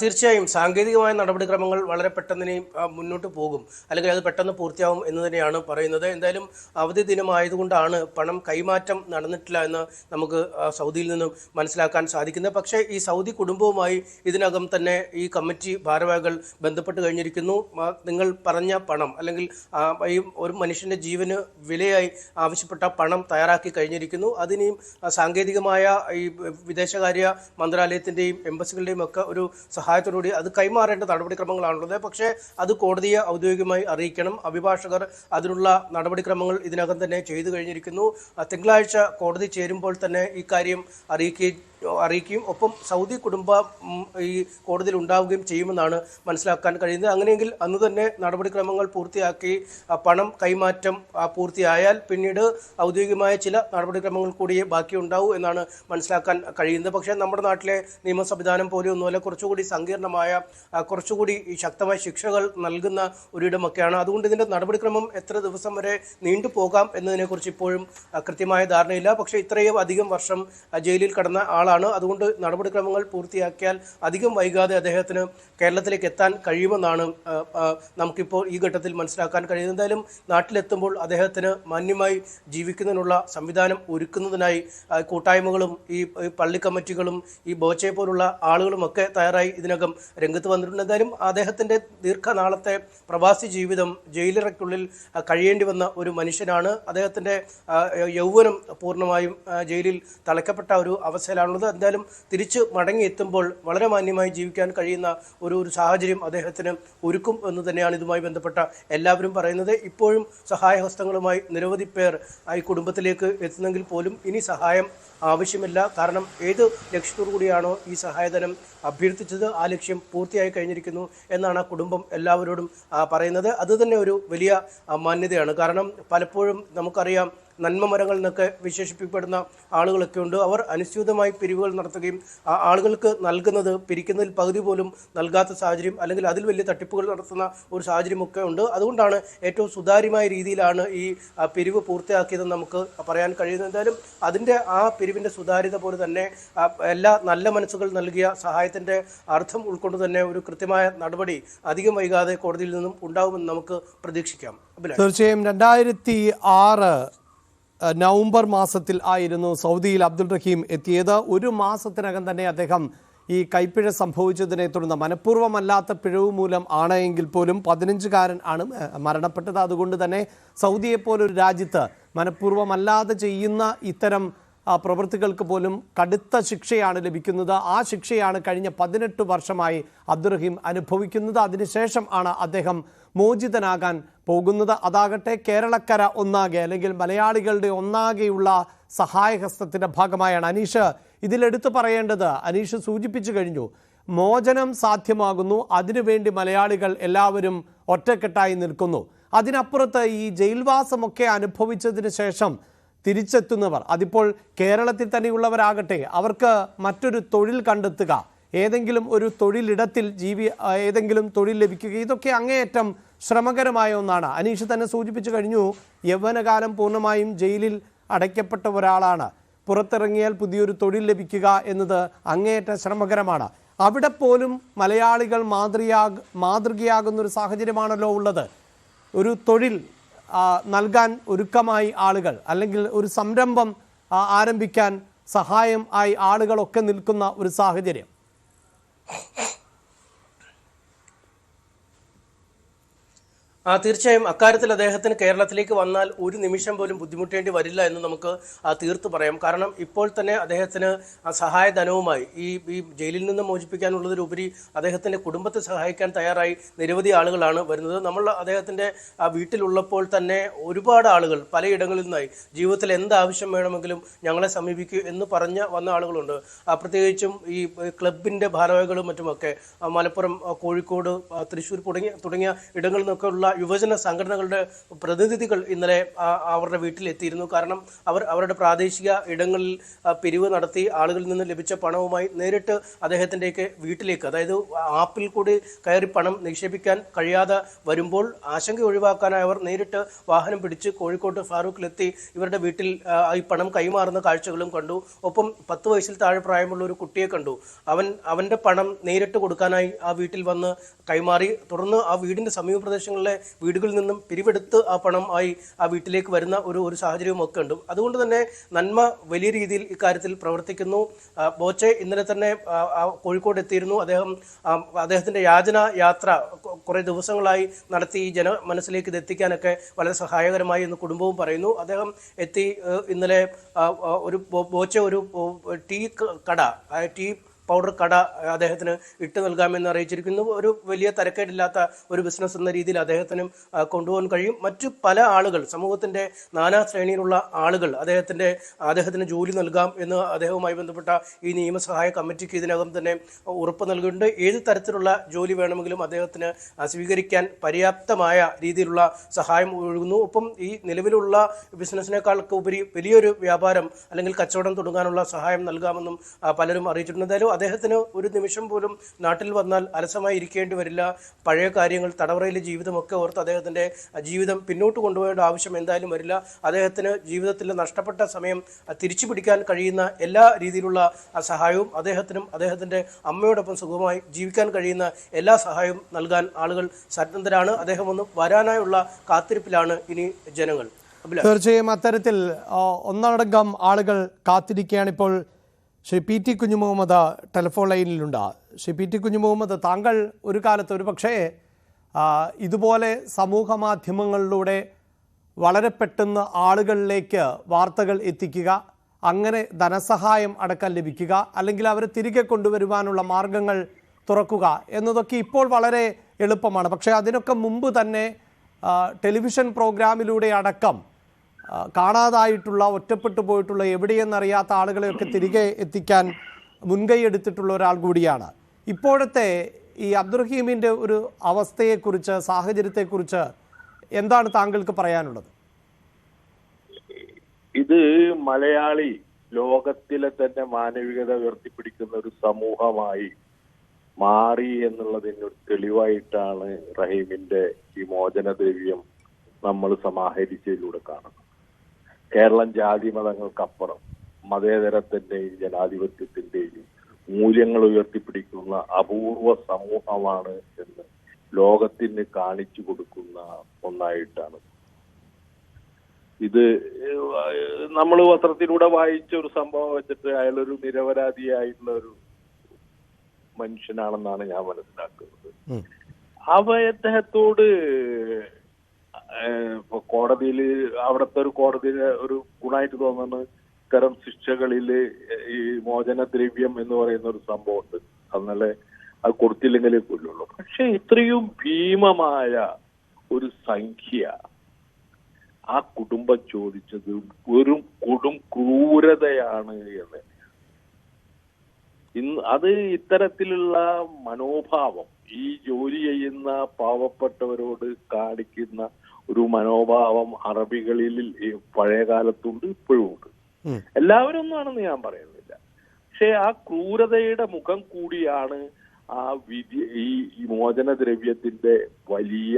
തീർച്ചയായും സാങ്കേതികമായ നടപടിക്രമങ്ങൾ വളരെ പെട്ടെന്ന് മുന്നോട്ട് പോകും, അല്ലെങ്കിൽ അത് പെട്ടെന്ന് പൂർത്തിയാവും എന്ന് തന്നെയാണ് പറയുന്നത്. എന്തായാലും അവധി ദിനമായതുകൊണ്ടാണ് പണം കൈമാറ്റം നടന്നിട്ടില്ല എന്ന് നമുക്ക് സൗദിയിൽ നിന്നും മനസ്സിലാക്കാൻ സാധിക്കുന്നത്. പക്ഷേ ഈ സൗദി കുടുംബവുമായി ഇതിനകം തന്നെ ഈ കമ്മിറ്റി ഭാരവാഹികൾ ബന്ധപ്പെട്ട് കഴിഞ്ഞിരിക്കുന്നു. നിങ്ങൾ പറഞ്ഞ പണം, അല്ലെങ്കിൽ ഈ ഒരു മനുഷ്യൻ്റെ ജീവന് വിലയായി ആവശ്യപ്പെട്ട പണം തയ്യാറാക്കി കഴിഞ്ഞിരിക്കുന്നു. അതിനെയും സാങ്കേതികമായ ഈ വിദേശകാര്യ മന്ത്രാലയത്തിൻ്റെയും എംബസികളുടെയും ഒക്കെ ഒരു സഹായത്തോടുകൂടി അത് കൈമാറേണ്ട നടപടിക്രമങ്ങളാണുള്ളത്. പക്ഷേ അത് കോടതിയെ ഔദ്യോഗികമായി അറിയിക്കണം. അഭിഭാഷകർ അതിനുള്ള നടപടിക്രമങ്ങൾ ഇതിനകം തന്നെ ചെയ്തു കഴിഞ്ഞിരിക്കുന്നു. തിങ്കളാഴ്ച കോടതി ചേരുമ്പോൾ തന്നെ ഈ കാര്യം അറിയിക്കുകയും ഒപ്പം സൗദി കുടുംബം ഈ കോടതിയിൽ ഉണ്ടാവുകയും ചെയ്യുമെന്നാണ് മനസ്സിലാക്കാൻ കഴിയുന്നത്. അങ്ങനെയെങ്കിൽ അന്ന് തന്നെ നടപടിക്രമങ്ങൾ പൂർത്തിയാക്കി പണം കൈമാറ്റം പൂർത്തിയായാൽ പിന്നീട് ഔദ്യോഗികമായ ചില നടപടിക്രമങ്ങൾ കൂടിയേ ബാക്കിയുണ്ടാവൂ എന്നാണ് മനസ്സിലാക്കാൻ കഴിയുന്നത്. പക്ഷേ നമ്മുടെ നാട്ടിലെ നിയമ സംവിധാനം പോലെയൊന്നുമല്ല, കുറച്ചുകൂടി സങ്കീർണമായ, കുറച്ചുകൂടി ശക്തമായ ശിക്ഷകൾ നൽകുന്ന ഒരിടമൊക്കെയാണ്. അതുകൊണ്ട് ഇതിൻ്റെ നടപടിക്രമം എത്ര ദിവസം വരെ നീണ്ടുപോകാം എന്നതിനെക്കുറിച്ച് ഇപ്പോഴും കൃത്യമായ ധാരണയില്ല. പക്ഷേ ഇത്രയും അധികം വർഷം ജയിലിൽ കടന്ന ആളാണ് ആളാണ്. അതുകൊണ്ട് നടപടിക്രമങ്ങൾ പൂർത്തിയാക്കിയാൽ അധികം വൈകാതെ അദ്ദേഹത്തിന് കേരളത്തിലേക്ക് എത്താൻ കഴിയുമെന്നാണ് നമുക്കിപ്പോൾ ഈ ഘട്ടത്തിൽ മനസ്സിലാക്കാൻ കഴിയുന്നത്. എന്തായാലും നാട്ടിലെത്തുമ്പോൾ അദ്ദേഹത്തിന് മാന്യമായി ജീവിക്കുന്നതിനുള്ള സംവിധാനം ഒരുക്കുന്നതിനായി കൂട്ടായ്മകളും ഈ പള്ളി കമ്മിറ്റികളും ഈ ബോച്ചയെ പോലുള്ള ആളുകളുമൊക്കെ തയ്യാറായി ഇതിനകം രംഗത്ത് വന്നിട്ടുണ്ട്. എന്തായാലും അദ്ദേഹത്തിൻ്റെ ദീർഘനാളത്തെ പ്രവാസി ജീവിതം ജയിലറയ്ക്കുള്ളിൽ കഴിയേണ്ടി വന്ന ഒരു മനുഷ്യനാണ്. അദ്ദേഹത്തിൻ്റെ യൗവനം പൂർണ്ണമായും ജയിലിൽ തളയ്ക്കപ്പെട്ട ഒരു അവസ്ഥയിലാണുള്ളത്. എന്തായാലും തിരിച്ച് മടങ്ങി എത്തുമ്പോൾ വളരെ മാന്യമായി ജീവിക്കാൻ കഴിയുന്ന ഒരു സാഹചര്യം അദ്ദേഹത്തിന് ഒരുക്കും എന്ന് തന്നെയാണ് ഇതുമായി ബന്ധപ്പെട്ട എല്ലാവരും പറയുന്നത്. ഇപ്പോഴും സഹായഹസ്തങ്ങളുമായി നിരവധി പേർ ഈ കുടുംബത്തിലേക്ക് എത്തുന്നെങ്കിൽ പോലും ഇനി സഹായം ആവശ്യമില്ല. കാരണം ഏത് ലക്ഷ്യത്തോടു കൂടിയാണോ ഈ സഹായധനം അഭ്യർത്ഥിച്ചത് ആ ലക്ഷ്യം പൂർത്തിയായി കഴിഞ്ഞിരിക്കുന്നു എന്നാണ് ആ കുടുംബം എല്ലാവരോടും പറയുന്നത്. അതുതന്നെ ഒരു വലിയ മാന്യതയാണ്. കാരണം പലപ്പോഴും നമുക്കറിയാം നന്മ മരങ്ങൾ എന്നൊക്കെ വിശേഷിപ്പിക്കപ്പെടുന്ന ആളുകളൊക്കെ ഉണ്ട്. അവർ അനുസ്യൂതമായി പിരിവുകൾ നടത്തുകയും ആളുകൾക്ക് നൽകുന്നത് പിരിക്കുന്നതിൽ പകുതി പോലും നൽകാത്ത സാഹചര്യം, അല്ലെങ്കിൽ അതിൽ വലിയ തട്ടിപ്പുകൾ നടത്തുന്ന ഒരു സാഹചര്യമൊക്കെ ഉണ്ട്. അതുകൊണ്ടാണ് ഏറ്റവും സുതാര്യമായ രീതിയിലാണ് ഈ പിരിവ് പൂർത്തിയാക്കിയതെന്ന് നമുക്ക് പറയാൻ കഴിയുന്നത്. എന്തായാലും അതിൻ്റെ ആ പിരിവിൻ്റെ സുതാര്യത പോലെ തന്നെ എല്ലാ നല്ല മനസ്സുകൾ നൽകിയ സഹായത്തിൻ്റെ അർത്ഥം ഉൾക്കൊണ്ട് തന്നെ ഒരു കൃത്യമായ നടപടി അധികം വൈകാതെ കോടതിയിൽ നിന്നും ഉണ്ടാകുമെന്ന് നമുക്ക് പ്രതീക്ഷിക്കാം. തീർച്ചയായും 2006 നവംബർ മാസത്തിൽ ആയിരുന്നു സൗദിയിൽ അബ്ദുൾ റഹീം എത്തിയത്. ഒരു മാസത്തിനകം തന്നെ അദ്ദേഹം ഈ കൈപ്പിഴ സംഭവിച്ചതിനെ തുടർന്ന് മനഃപൂർവ്വമല്ലാത്ത പിഴവ് മൂലം ആണ് എങ്കിൽ പോലും 15-കാരൻ ആണ് മരണപ്പെട്ടത്. അതുകൊണ്ട് തന്നെ സൗദിയെപ്പോലൊരു രാജ്യത്ത് മനഃപൂർവ്വമല്ലാതെ ചെയ്യുന്ന ഇത്തരം പ്രവൃത്തികൾക്ക് പോലും കടുത്ത ശിക്ഷയാണ് ലഭിക്കുന്നത്. ആ ശിക്ഷയാണ് കഴിഞ്ഞ 18 വർഷമായി അബ്ദുൾ റഹീം അനുഭവിക്കുന്നത്. അതിനുശേഷം ആണ് അദ്ദേഹം മോചിതനാകാൻ പോകുന്നത്. അതാകട്ടെ കേരളക്കര ഒന്നാകെ അല്ലെങ്കിൽ മലയാളികളുടെ ഒന്നാകെയുള്ള സഹായഹസ്തത്തിൻ്റെ ഭാഗമായാണ്. അനീഷ്, ഇതിലെടുത്ത് പറയേണ്ടത്, അനീഷ് സൂചിപ്പിച്ചു കഴിഞ്ഞു, മോചനം സാധ്യമാകുന്നു, അതിനുവേണ്ടി മലയാളികൾ എല്ലാവരും ഒറ്റക്കെട്ടായി നിൽക്കുന്നു. അതിനപ്പുറത്ത് ഈ ജയിൽവാസമൊക്കെ അനുഭവിച്ചതിന് ശേഷം തിരിച്ചെത്തുന്നവർ, അതിപ്പോൾ കേരളത്തിൽ തന്നെയുള്ളവരാകട്ടെ, അവർക്ക് മറ്റൊരു തൊഴിൽ കണ്ടെത്തുക, ഏതെങ്കിലും ഒരു തൊഴിലിടത്തിൽ ഏതെങ്കിലും തൊഴിൽ ലഭിക്കുക, ഇതൊക്കെ അങ്ങേയറ്റം ശ്രമകരമായ ഒന്നാണ്. അനീഷ് തന്നെ സൂചിപ്പിച്ചു കഴിഞ്ഞു, യൗവനകാലം പൂർണ്ണമായും ജയിലിൽ അടയ്ക്കപ്പെട്ട ഒരാളാണ്. പുറത്തിറങ്ങിയാൽ പുതിയൊരു തൊഴിൽ ലഭിക്കുക എന്നത് അങ്ങേയറ്റം ശ്രമകരമാണ്. അവിടെ പോലും മലയാളികൾ മാതൃകയാകുന്നൊരു സാഹചര്യമാണല്ലോ ഉള്ളത്. ഒരു തൊഴിൽ നൽകാൻ ഒരുക്കമായി ആളുകൾ, അല്ലെങ്കിൽ ഒരു സംരംഭം ആരംഭിക്കാൻ സഹായം ആയി ആളുകളൊക്കെ നിൽക്കുന്ന ഒരു സാഹചര്യം. തീർച്ചയായും അക്കാര്യത്തിൽ അദ്ദേഹത്തിന് കേരളത്തിലേക്ക് വന്നാൽ ഒരു നിമിഷം പോലും ബുദ്ധിമുട്ടേണ്ടി വരില്ല എന്ന് നമുക്ക് തീർത്ത് പറയാം. കാരണം ഇപ്പോൾ തന്നെ അദ്ദേഹത്തിന് സഹായധനവുമായി ഈ ജയിലിൽ നിന്ന് മോചിപ്പിക്കാനുള്ളതിലുപരി അദ്ദേഹത്തിൻ്റെ കുടുംബത്തെ സഹായിക്കാൻ തയ്യാറായി നിരവധി ആളുകളാണ് വരുന്നത്. നമ്മൾ അദ്ദേഹത്തിൻ്റെ വീട്ടിലുള്ളപ്പോൾ തന്നെ ഒരുപാട് ആളുകൾ പലയിടങ്ങളിൽ നിന്നായി ജീവിതത്തിൽ എന്താവശ്യം വേണമെങ്കിലും ഞങ്ങളെ സമീപിക്കൂ എന്ന് പറഞ്ഞ് വന്ന ആളുകളുണ്ട്. പ്രത്യേകിച്ചും ഈ ക്ലബിൻ്റെ ഭാരവാഹികളും മറ്റുമൊക്കെ മലപ്പുറം, കോഴിക്കോട്, തൃശ്ശൂർ തുടങ്ങിയ ഇടങ്ങളിൽ നിന്നൊക്കെ ഉള്ള യുവജന സംഘടനകളുടെ പ്രതിനിധികൾ ഇന്നലെ അവരുടെ വീട്ടിലെത്തിയിരുന്നു. കാരണം അവരുടെ പ്രാദേശിക ഇടങ്ങളിൽ പിരിവ് നടത്തി ആളുകളിൽ നിന്ന് ലഭിച്ച പണവുമായി നേരിട്ട് അദ്ദേഹത്തിൻ്റെയൊക്കെ വീട്ടിലേക്ക്, അതായത് ആപ്പിൽ കൂടി കയറി പണം നിക്ഷേപിക്കാൻ കഴിയാതെ വരുമ്പോൾ ആശങ്ക ഒഴിവാക്കാനായി അവർ നേരിട്ട് വാഹനം പിടിച്ച് കോഴിക്കോട് ഫാറൂഖിലെത്തി ഇവരുടെ വീട്ടിൽ ഈ പണം കൈമാറുന്ന കാഴ്ചകളും കണ്ടു. ഒപ്പം 10 വയസ്സിൽ താഴെ പ്രായമുള്ള ഒരു കുട്ടിയെ കണ്ടു. അവൻ്റെ പണം നേരിട്ട് കൊടുക്കാനായി ആ വീട്ടിൽ വന്ന് കൈമാറി. തുടർന്ന് ആ വീടിൻ്റെ സമീപ പ്രദേശങ്ങളിലെ വീടുകളിൽ നിന്നും പിരിവെടുത്ത് ആ പണം ആയി ആ വീട്ടിലേക്ക് വരുന്ന ഒരു സാഹചര്യവും ഒക്കെ ഉണ്ട്. അതുകൊണ്ട് തന്നെ നന്മ വലിയ രീതിയിൽ ഇക്കാര്യത്തിൽ പ്രവർത്തിക്കുന്നു. ബോച്ചെ ഇന്നലെ തന്നെ കോഴിക്കോട് എത്തിയിരുന്നു. അദ്ദേഹത്തിൻ്റെ യാചന യാത്ര കുറേ ദിവസങ്ങളായി നടത്തി ഈ മനസ്സിലേക്ക് ഇത് എത്തിക്കാനൊക്കെ വളരെ സഹായകരമായി എന്ന് കുടുംബവും പറയുന്നു. അദ്ദേഹം എത്തി ഇന്നലെ ബോച്ചെ ഒരു ടീ പൗഡർ കട അദ്ദേഹത്തിന് ഇട്ട് നൽകാമെന്ന് അറിയിച്ചിരിക്കുന്നു. ഒരു വലിയ തരക്കേടില്ലാത്ത ഒരു ബിസിനസ് എന്ന രീതിയിൽ കൊണ്ടുപോകാൻ കഴിയും. മറ്റു പല ആളുകൾ, സമൂഹത്തിൻ്റെ നാനാ ശ്രേണിയിലുള്ള ആളുകൾ അദ്ദേഹത്തിന് ജോലി നൽകാം എന്ന് അദ്ദേഹവുമായി ബന്ധപ്പെട്ട ഈ നിയമസഹായ കമ്മിറ്റിക്ക് ഇതിനകം തന്നെ ഉറപ്പ് നൽകിയിട്ടുണ്ട്. ഏത് തരത്തിലുള്ള ജോലി വേണമെങ്കിലും അദ്ദേഹത്തിന് സ്വീകരിക്കാൻ പര്യാപ്തമായ രീതിയിലുള്ള സഹായം ഒഴുകുന്നു. ഒപ്പം ഈ നിലവിലുള്ള ബിസിനസ്സിനേക്കാൾക്ക് ഉപരി വലിയൊരു വ്യാപാരം അല്ലെങ്കിൽ കച്ചവടം തുടങ്ങാനുള്ള സഹായം നൽകാമെന്നും പലരും അറിയിച്ചിട്ടുണ്ട്. എന്തായാലും അദ്ദേഹത്തിന് ഒരു നിമിഷം പോലും നാട്ടിൽ വന്നാൽ അലസമായി ഇരിക്കേണ്ടി വരില്ല. പഴയ കാര്യങ്ങൾ, തടവറയിലെ ജീവിതമൊക്കെ ഓർത്ത് അദ്ദേഹത്തിൻ്റെ ജീവിതം പിന്നോട്ട് കൊണ്ടുപോകേണ്ട ആവശ്യം എന്തായാലും വരില്ല. അദ്ദേഹത്തിന് ജീവിതത്തിൽ നഷ്ടപ്പെട്ട സമയം തിരിച്ചു പിടിക്കാൻ കഴിയുന്ന എല്ലാ രീതിയിലുള്ള സഹായവും അദ്ദേഹത്തിനും അദ്ദേഹത്തിൻ്റെ അമ്മയോടൊപ്പം സുഖമായി ജീവിക്കാൻ കഴിയുന്ന എല്ലാ സഹായവും നൽകാൻ ആളുകൾ സന്നദ്ധരാണ്. അദ്ദേഹം ഒന്ന് വരാനായുള്ള കാത്തിരിപ്പിലാണ് ഇനി ജനങ്ങൾ. തീർച്ചയായും അത്തരത്തിൽ ഒന്നടങ്കം ആളുകൾ കാത്തിരിക്കുകയാണ്. ഇപ്പോൾ Shri P T Kunjumuhammad telephone ലൈനിലുണ്ട്. ശ്രീ പി ടി കുഞ്ഞുമുഹമ്മദ്, താങ്കൾ ഒരു കാലത്ത് ഒരു പക്ഷേ ഇതുപോലെ സമൂഹ മാധ്യമങ്ങളിലൂടെ വളരെ പെട്ടെന്ന് ആളുകളിലേക്ക് വാർത്തകൾ എത്തിക്കുക, അങ്ങനെ ധനസഹായം അടക്കം ലഭിക്കുക, അല്ലെങ്കിൽ അവരെ തിരികെ കൊണ്ടുവരുവാനുള്ള മാർഗങ്ങൾ തുറക്കുക എന്നതൊക്കെ ഇപ്പോൾ വളരെ എളുപ്പമാണ്. പക്ഷേ അതിനൊക്കെ മുമ്പ് തന്നെ ടെലിവിഷൻ പ്രോഗ്രാമിലൂടെ അടക്കം കാണാതായിട്ടുള്ള, ഒറ്റപ്പെട്ടു പോയിട്ടുള്ള, എവിടെയെന്നറിയാത്ത ആളുകളെയൊക്കെ തിരികെ എത്തിക്കാൻ മുൻകൈ എടുത്തിട്ടുള്ള ഒരാൾ കൂടിയാണ്. ഇപ്പോഴത്തെ ഈ അബ്ദുറഹീമിൻ്റെ ഒരു അവസ്ഥയെക്കുറിച്ച്, സാഹചര്യത്തെക്കുറിച്ച് എന്താണ് താങ്കൾക്ക് പറയാനുള്ളത്? ഇത് മലയാളി ലോകത്തിലെ തന്നെ മാനവികത ഉയർത്തിപ്പിടിക്കുന്ന ഒരു സമൂഹമായി മാറി എന്നുള്ളതിനൊരു തെളിവായിട്ടാണ് റഹീമിന്റെ ഈ മോചനദ്രവ്യം നമ്മൾ സമാഹരിച്ചതിലൂടെ കാണുന്നത്. കേരളം ജാതി മതങ്ങൾക്കപ്പുറം മതേതരത്തിന്റെയും ജനാധിപത്യത്തിന്റെയും മൂല്യങ്ങൾ ഉയർത്തിപ്പിടിക്കുന്ന അപൂർവ സമൂഹമാണ് എന്ന് ലോകത്തിന് കാണിച്ചു കൊടുക്കുന്ന ഒന്നായിട്ടാണ് ഇത്. നമ്മൾ പത്രത്തിലൂടെ വായിച്ച ഒരു സംഭവം വെച്ചിട്ട് അയാളൊരു നിരപരാധിയായിട്ടുള്ള ഒരു മനുഷ്യനാണെന്നാണ് ഞാൻ മനസ്സിലാക്കുന്നത്. അദ്ദേഹത്തോട് ഇപ്പൊ കോടതിയിൽ, അവിടുത്തെ ഒരു കോടതിയിലെ ഒരു ഗുണമായിട്ട് തോന്നുന്നത് ഇത്തരം ശിക്ഷകളില് ഈ മോചനദ്രവ്യം എന്ന് പറയുന്ന ഒരു സംഭവമുണ്ട്. അന്നല്ലേ അത് കൊടുത്തില്ലെങ്കിലേ കൊല്ലുള്ളൂ. പക്ഷെ ഇത്രയും ഭീമമായ ഒരു സംഖ്യ ആ കുടുംബം ചോദിച്ചത് വെറും കൊടും ക്രൂരതയാണ് എന്ന്. അത് ഇത്തരത്തിലുള്ള മനോഭാവം ഈ ജോലി ചെയ്യുന്ന പാവപ്പെട്ടവരോട് കാണിക്കുന്ന ഒരു മനോഭാവം അറബികളിൽ പഴയ കാലത്തുണ്ട്, ഇപ്പോഴും ഉണ്ട്. എല്ലാവരും ഒന്നാണെന്ന് ഞാൻ പറയുന്നില്ല. പക്ഷെ ആ ക്രൂരതയുടെ മുഖം കൂടിയാണ് ആ വിധി, ഈ മോചനദ്രവ്യത്തിന്റെ വലിയ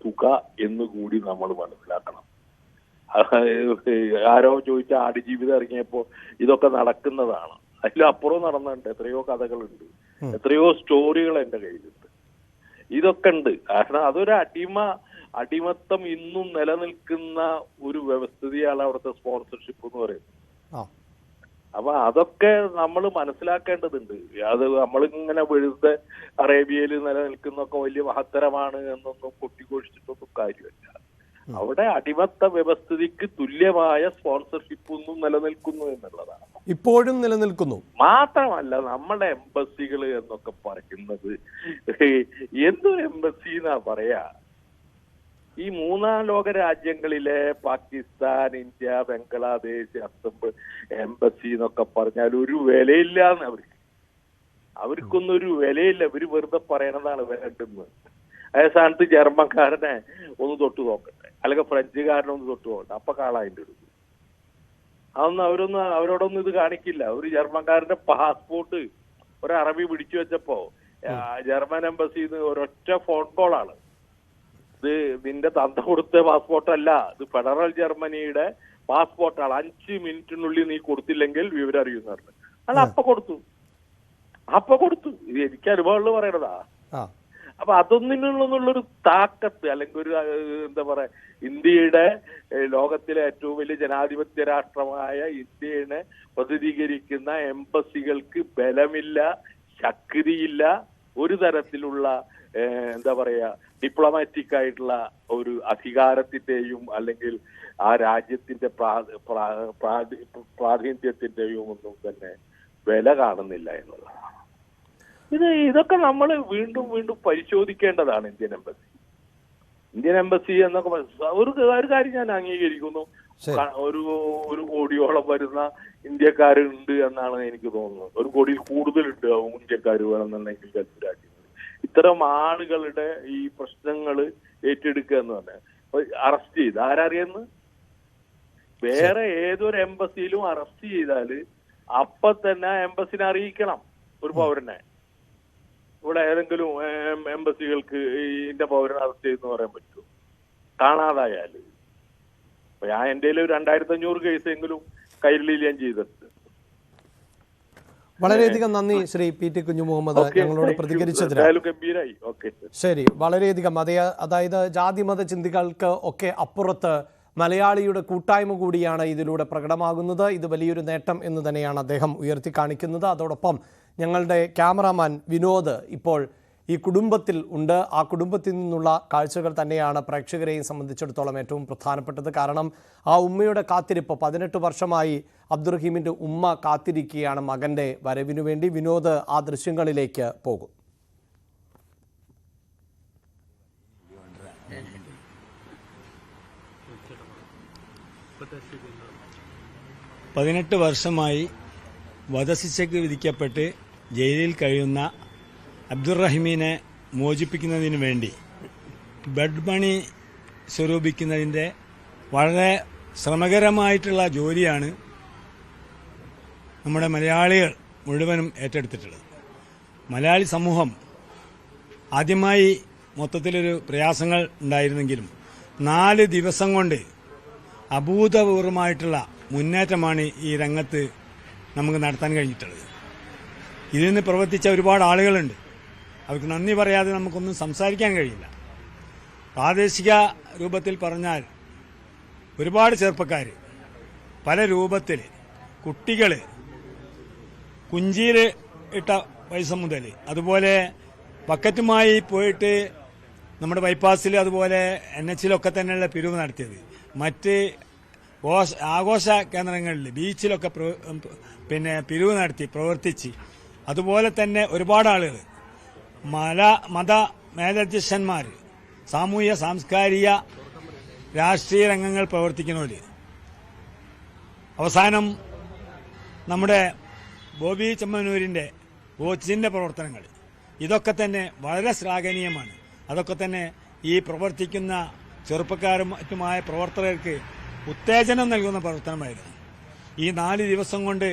തുക എന്നുകൂടി നമ്മൾ മനസ്സിലാക്കണം. ആരോ ചോദിച്ച ആടുജീവിതം ഇറങ്ങിയപ്പോ ഇതൊക്കെ നടക്കുന്നതാണ്. അതിലപ്പുറം നടന്നിട്ടുണ്ട്. എത്രയോ കഥകളുണ്ട്, എത്രയോ സ്റ്റോറികൾ എന്റെ കയ്യിലുണ്ട്. ഇതൊക്കെ ഉണ്ട്. കാരണം അതൊരു അടിമത്തം ഇന്നും നിലനിൽക്കുന്ന ഒരു വ്യവസ്ഥിതിയാണ് അവിടുത്തെ സ്പോൺസർഷിപ്പ് എന്ന് പറയുന്നത്. അപ്പൊ അതൊക്കെ നമ്മൾ മനസ്സിലാക്കേണ്ടതുണ്ട്. അത് നമ്മളിങ്ങനെ വെറുതെ അറേബ്യയിൽ നിലനിൽക്കുന്നൊക്കെ വലിയ മഹത്തരമാണ് എന്നൊന്നും കൊട്ടിഘോഷിച്ചിട്ടൊന്നും കാര്യമില്ല. അവിടെ അടിമത്ത വ്യവസ്ഥിതിക്ക് തുല്യമായ സ്പോൺസർഷിപ്പ് ഒന്നും നിലനിൽക്കുന്നു എന്നുള്ളതാണ്. ഇപ്പോഴും നിലനിൽക്കുന്നു. മാത്രമല്ല നമ്മുടെ എംബസികൾ എന്നൊക്കെ പറയുന്നത് എന്തൊരു എംബസി എന്നാ പറയാ. ഈ മൂന്നാം ലോക രാജ്യങ്ങളിലെ പാകിസ്ഥാൻ, ഇന്ത്യ, ബംഗ്ലാദേശ്, അസം എംബസി എന്നൊക്കെ പറഞ്ഞാൽ ഒരു വിലയില്ലാന്ന് അവർക്കൊന്നും ഒരു വിലയില്ല. ഇവര് വെറുതെ പറയണതാണ് വേണ്ടെന്ന്. അതേ സ്ഥാനത്ത് ജർമ്മൻകാരനെ ഒന്ന് തൊട്ട് നോക്കട്ടെ, അല്ലെങ്കിൽ ഫ്രഞ്ചുകാരനെ ഒന്ന് തൊട്ട് നോക്കട്ടെ, അപ്പൊ കാളായിട്ട് എടുക്കും. അതൊന്നും അവരോടൊന്നും ഇത് കാണിക്കില്ല. ഒരു ജർമ്മൻകാരന്റെ പാസ്പോർട്ട് ഒരു അറബി പിടിച്ചു വെച്ചപ്പോ ജർമ്മൻ എംബസിന്ന് ഒരൊറ്റ ഫോൺ കോളാണ്, ഇത് നിന്റെ തന്ത കൊടുത്ത പാസ്പോർട്ടല്ല, ഇത് ഫെഡറൽ ജർമ്മനിയുടെ പാസ്പോർട്ടാണ്, 5 മിനിറ്റിനുള്ളിൽ നീ കൊടുത്തില്ലെങ്കിൽ വിവരം അറിയുന്ന പറഞ്ഞു. അത് അപ്പൊ കൊടുത്തു. ഇത് എനിക്ക് അനുഭവമുള്ള പറയണതാ. അപ്പൊ അതൊന്നിനുള്ളൊരു താക്കത്ത്, അല്ലെങ്കിൽ ഒരു എന്താ പറയാ, ഇന്ത്യയുടെ ലോകത്തിലെ ഏറ്റവും വലിയ ജനാധിപത്യ രാഷ്ട്രമായ ഇന്ത്യയെ പ്രതിനിധീകരിക്കുന്ന എംബസികൾക്ക് ബലമില്ല, ശക്തിയില്ല, ഒരു തരത്തിലുള്ള എന്താ പറയാ ഡിപ്ലോമാറ്റിക് ആയിട്ടുള്ള ഒരു അധികാരത്തിന്റെയും അല്ലെങ്കിൽ ആ രാജ്യത്തിന്റെ പ്രാതിനിധ്യത്തിന്റെയും ഒന്നും തന്നെ വില കാണുന്നില്ല എന്നുള്ളതാണ്. ഇതൊക്കെ നമ്മൾ വീണ്ടും പരിശോധിക്കേണ്ടതാണ്. ഇന്ത്യൻ എംബസി എന്നൊക്കെ ഒരു കാര്യം ഞാൻ അംഗീകരിക്കുന്നു. ഒരു കോടിയോളം വരുന്ന ഇന്ത്യക്കാരുണ്ട് എന്നാണ് എനിക്ക് തോന്നുന്നത്. 1 കോടിയിൽ കൂടുതലുണ്ട് ഇന്ത്യക്കാർ വേണമെന്നുണ്ടെങ്കിൽ ഗൾഫ് രാജ്യങ്ങളിൽ. ഇത്തരം ആളുകളുടെ ഈ പ്രശ്നങ്ങൾ ഏറ്റെടുക്കുക എന്ന് പറഞ്ഞാൽ അറസ്റ്റ് ചെയ്ത് ആരറിയുന്നു, വേറെ ഏതൊരു എംബസിയിലും അറസ്റ്റ് ചെയ്താല് അപ്പൊ തന്നെ എംബസിനെ അറിയിക്കണം. ഒരു പൗരനെ. ഇവിടെ ഏതെങ്കിലും എംബസികൾക്ക് ഇന്ന പൗരനെ അറസ്റ്റ് ചെയ്യുന്ന പറയാൻ പറ്റുമോ? കാണാതായാല് അപ്പൊ ഞാൻ എൻ്റെ 2500 കേസെങ്കിലും കൈരളിയിൽ ഞാൻ ചെയ്തിട്ടുണ്ട്. വളരെയധികം നന്ദി ശ്രീ പി ടി കുഞ്ഞു മുഹമ്മദ് ഞങ്ങളോട് പ്രതികരിച്ചതിന്. ഗംഭീരായി. ശരി, വളരെയധികം. അതായത് ജാതിമത ചിന്തകൾക്ക് ഒക്കെ അപ്പുറത്ത് മലയാളിയുടെ കൂട്ടായ്മ കൂടിയാണ് ഇതിലൂടെ പ്രകടമാകുന്നത്. ഇത് വലിയൊരു നേട്ടം എന്ന് തന്നെയാണ് അദ്ദേഹം ഉയർത്തി കാണിക്കുന്നത്. അതോടൊപ്പം ഞങ്ങളുടെ ക്യാമറാമാൻ വിനോദ് ഇപ്പോൾ ഈ കുടുംബത്തിൽ ഉണ്ട്. ആ കുടുംബത്തിൽ നിന്നുള്ള കാഴ്ചകൾ തന്നെയാണ് പ്രേക്ഷകരെയും സംബന്ധിച്ചിടത്തോളം ഏറ്റവും പ്രധാനപ്പെട്ടത്. കാരണം ആ ഉമ്മയുടെ കാത്തിരിപ്പ് 18 വർഷമായി അബ്ദുറഹീമിൻ്റെ ഉമ്മ കാത്തിരിക്കുകയാണ് മകൻ്റെ വരവിനു വേണ്ടി. വിനോദ് ആ ദൃശ്യങ്ങളിലേക്ക് പോകും. പതിനെട്ട് വർഷമായി വധശിക്ഷയ്ക്ക് വിധിക്കപ്പെട്ട് ജയിലിൽ കഴിയുന്ന അബ്ദുറഹീമിനെ മോചിപ്പിക്കുന്നതിന് വേണ്ടി ബെഡ് മണി സ്വരൂപിക്കുന്നതിൻ്റെ വളരെ ശ്രമകരമായിട്ടുള്ള ജോലിയാണ് നമ്മുടെ മലയാളികൾ മുഴുവനും ഏറ്റെടുത്തിട്ടുള്ളത്. മലയാളി സമൂഹം ആദ്യമായി മൊത്തത്തിലൊരു പ്രയാസങ്ങൾ ഉണ്ടായിരുന്നെങ്കിലും 4 ദിവസം കൊണ്ട് അഭൂതപൂർവമായിട്ടുള്ള മുന്നേറ്റമാണ് ഈ രംഗത്ത് നമുക്ക് നടത്താൻ കഴിഞ്ഞിട്ടുള്ളത്. ഇതിൽ നിന്ന് പ്രവർത്തിച്ച ഒരുപാട് ആളുകളുണ്ട്. അവർക്ക് നന്ദി പറയാതെ നമുക്കൊന്നും സംസാരിക്കാൻ കഴിയില്ല. പ്രാദേശിക രൂപത്തിൽ പറഞ്ഞാൽ ഒരുപാട് ചെറുപ്പക്കാർ പല രൂപത്തിൽ, കുട്ടികൾ കുഞ്ചിയിൽ ഇട്ട പൈസ മുതൽ, അതുപോലെ ബക്കറ്റുമായി പോയിട്ട് നമ്മുടെ ബൈപ്പാസിൽ അതുപോലെ NH-ലൊക്കെ തന്നെയുള്ള പിരിവ് നടത്തിയത്, മറ്റ് ആഘോഷ കേന്ദ്രങ്ങളിൽ ബീച്ചിലൊക്കെ പിരിവ് നടത്തി പ്രവർത്തിച്ച്, അതുപോലെ തന്നെ ഒരുപാട് ആളുകൾ മത മേലധ്യക്ഷന്മാർ, സാമൂഹ്യ സാംസ്കാരിക രാഷ്ട്രീയ രംഗങ്ങൾ പ്രവർത്തിക്കുന്നവർ, അവസാനം നമ്മുടെ ബോബി ചെമ്മനൂരിൻ്റെ കോച്ചിൻ്റെ പ്രവർത്തനങ്ങൾ, ഇതൊക്കെ തന്നെ വളരെ ശ്ലാഘനീയമാണ്. അതൊക്കെ തന്നെ ഈ പ്രവർത്തിക്കുന്ന ചെറുപ്പക്കാരും മറ്റുമായ പ്രവർത്തകർക്ക് ഉത്തേജനം നൽകുന്ന പ്രവർത്തനമായിരുന്നു. ഈ 4 ദിവസം കൊണ്ട്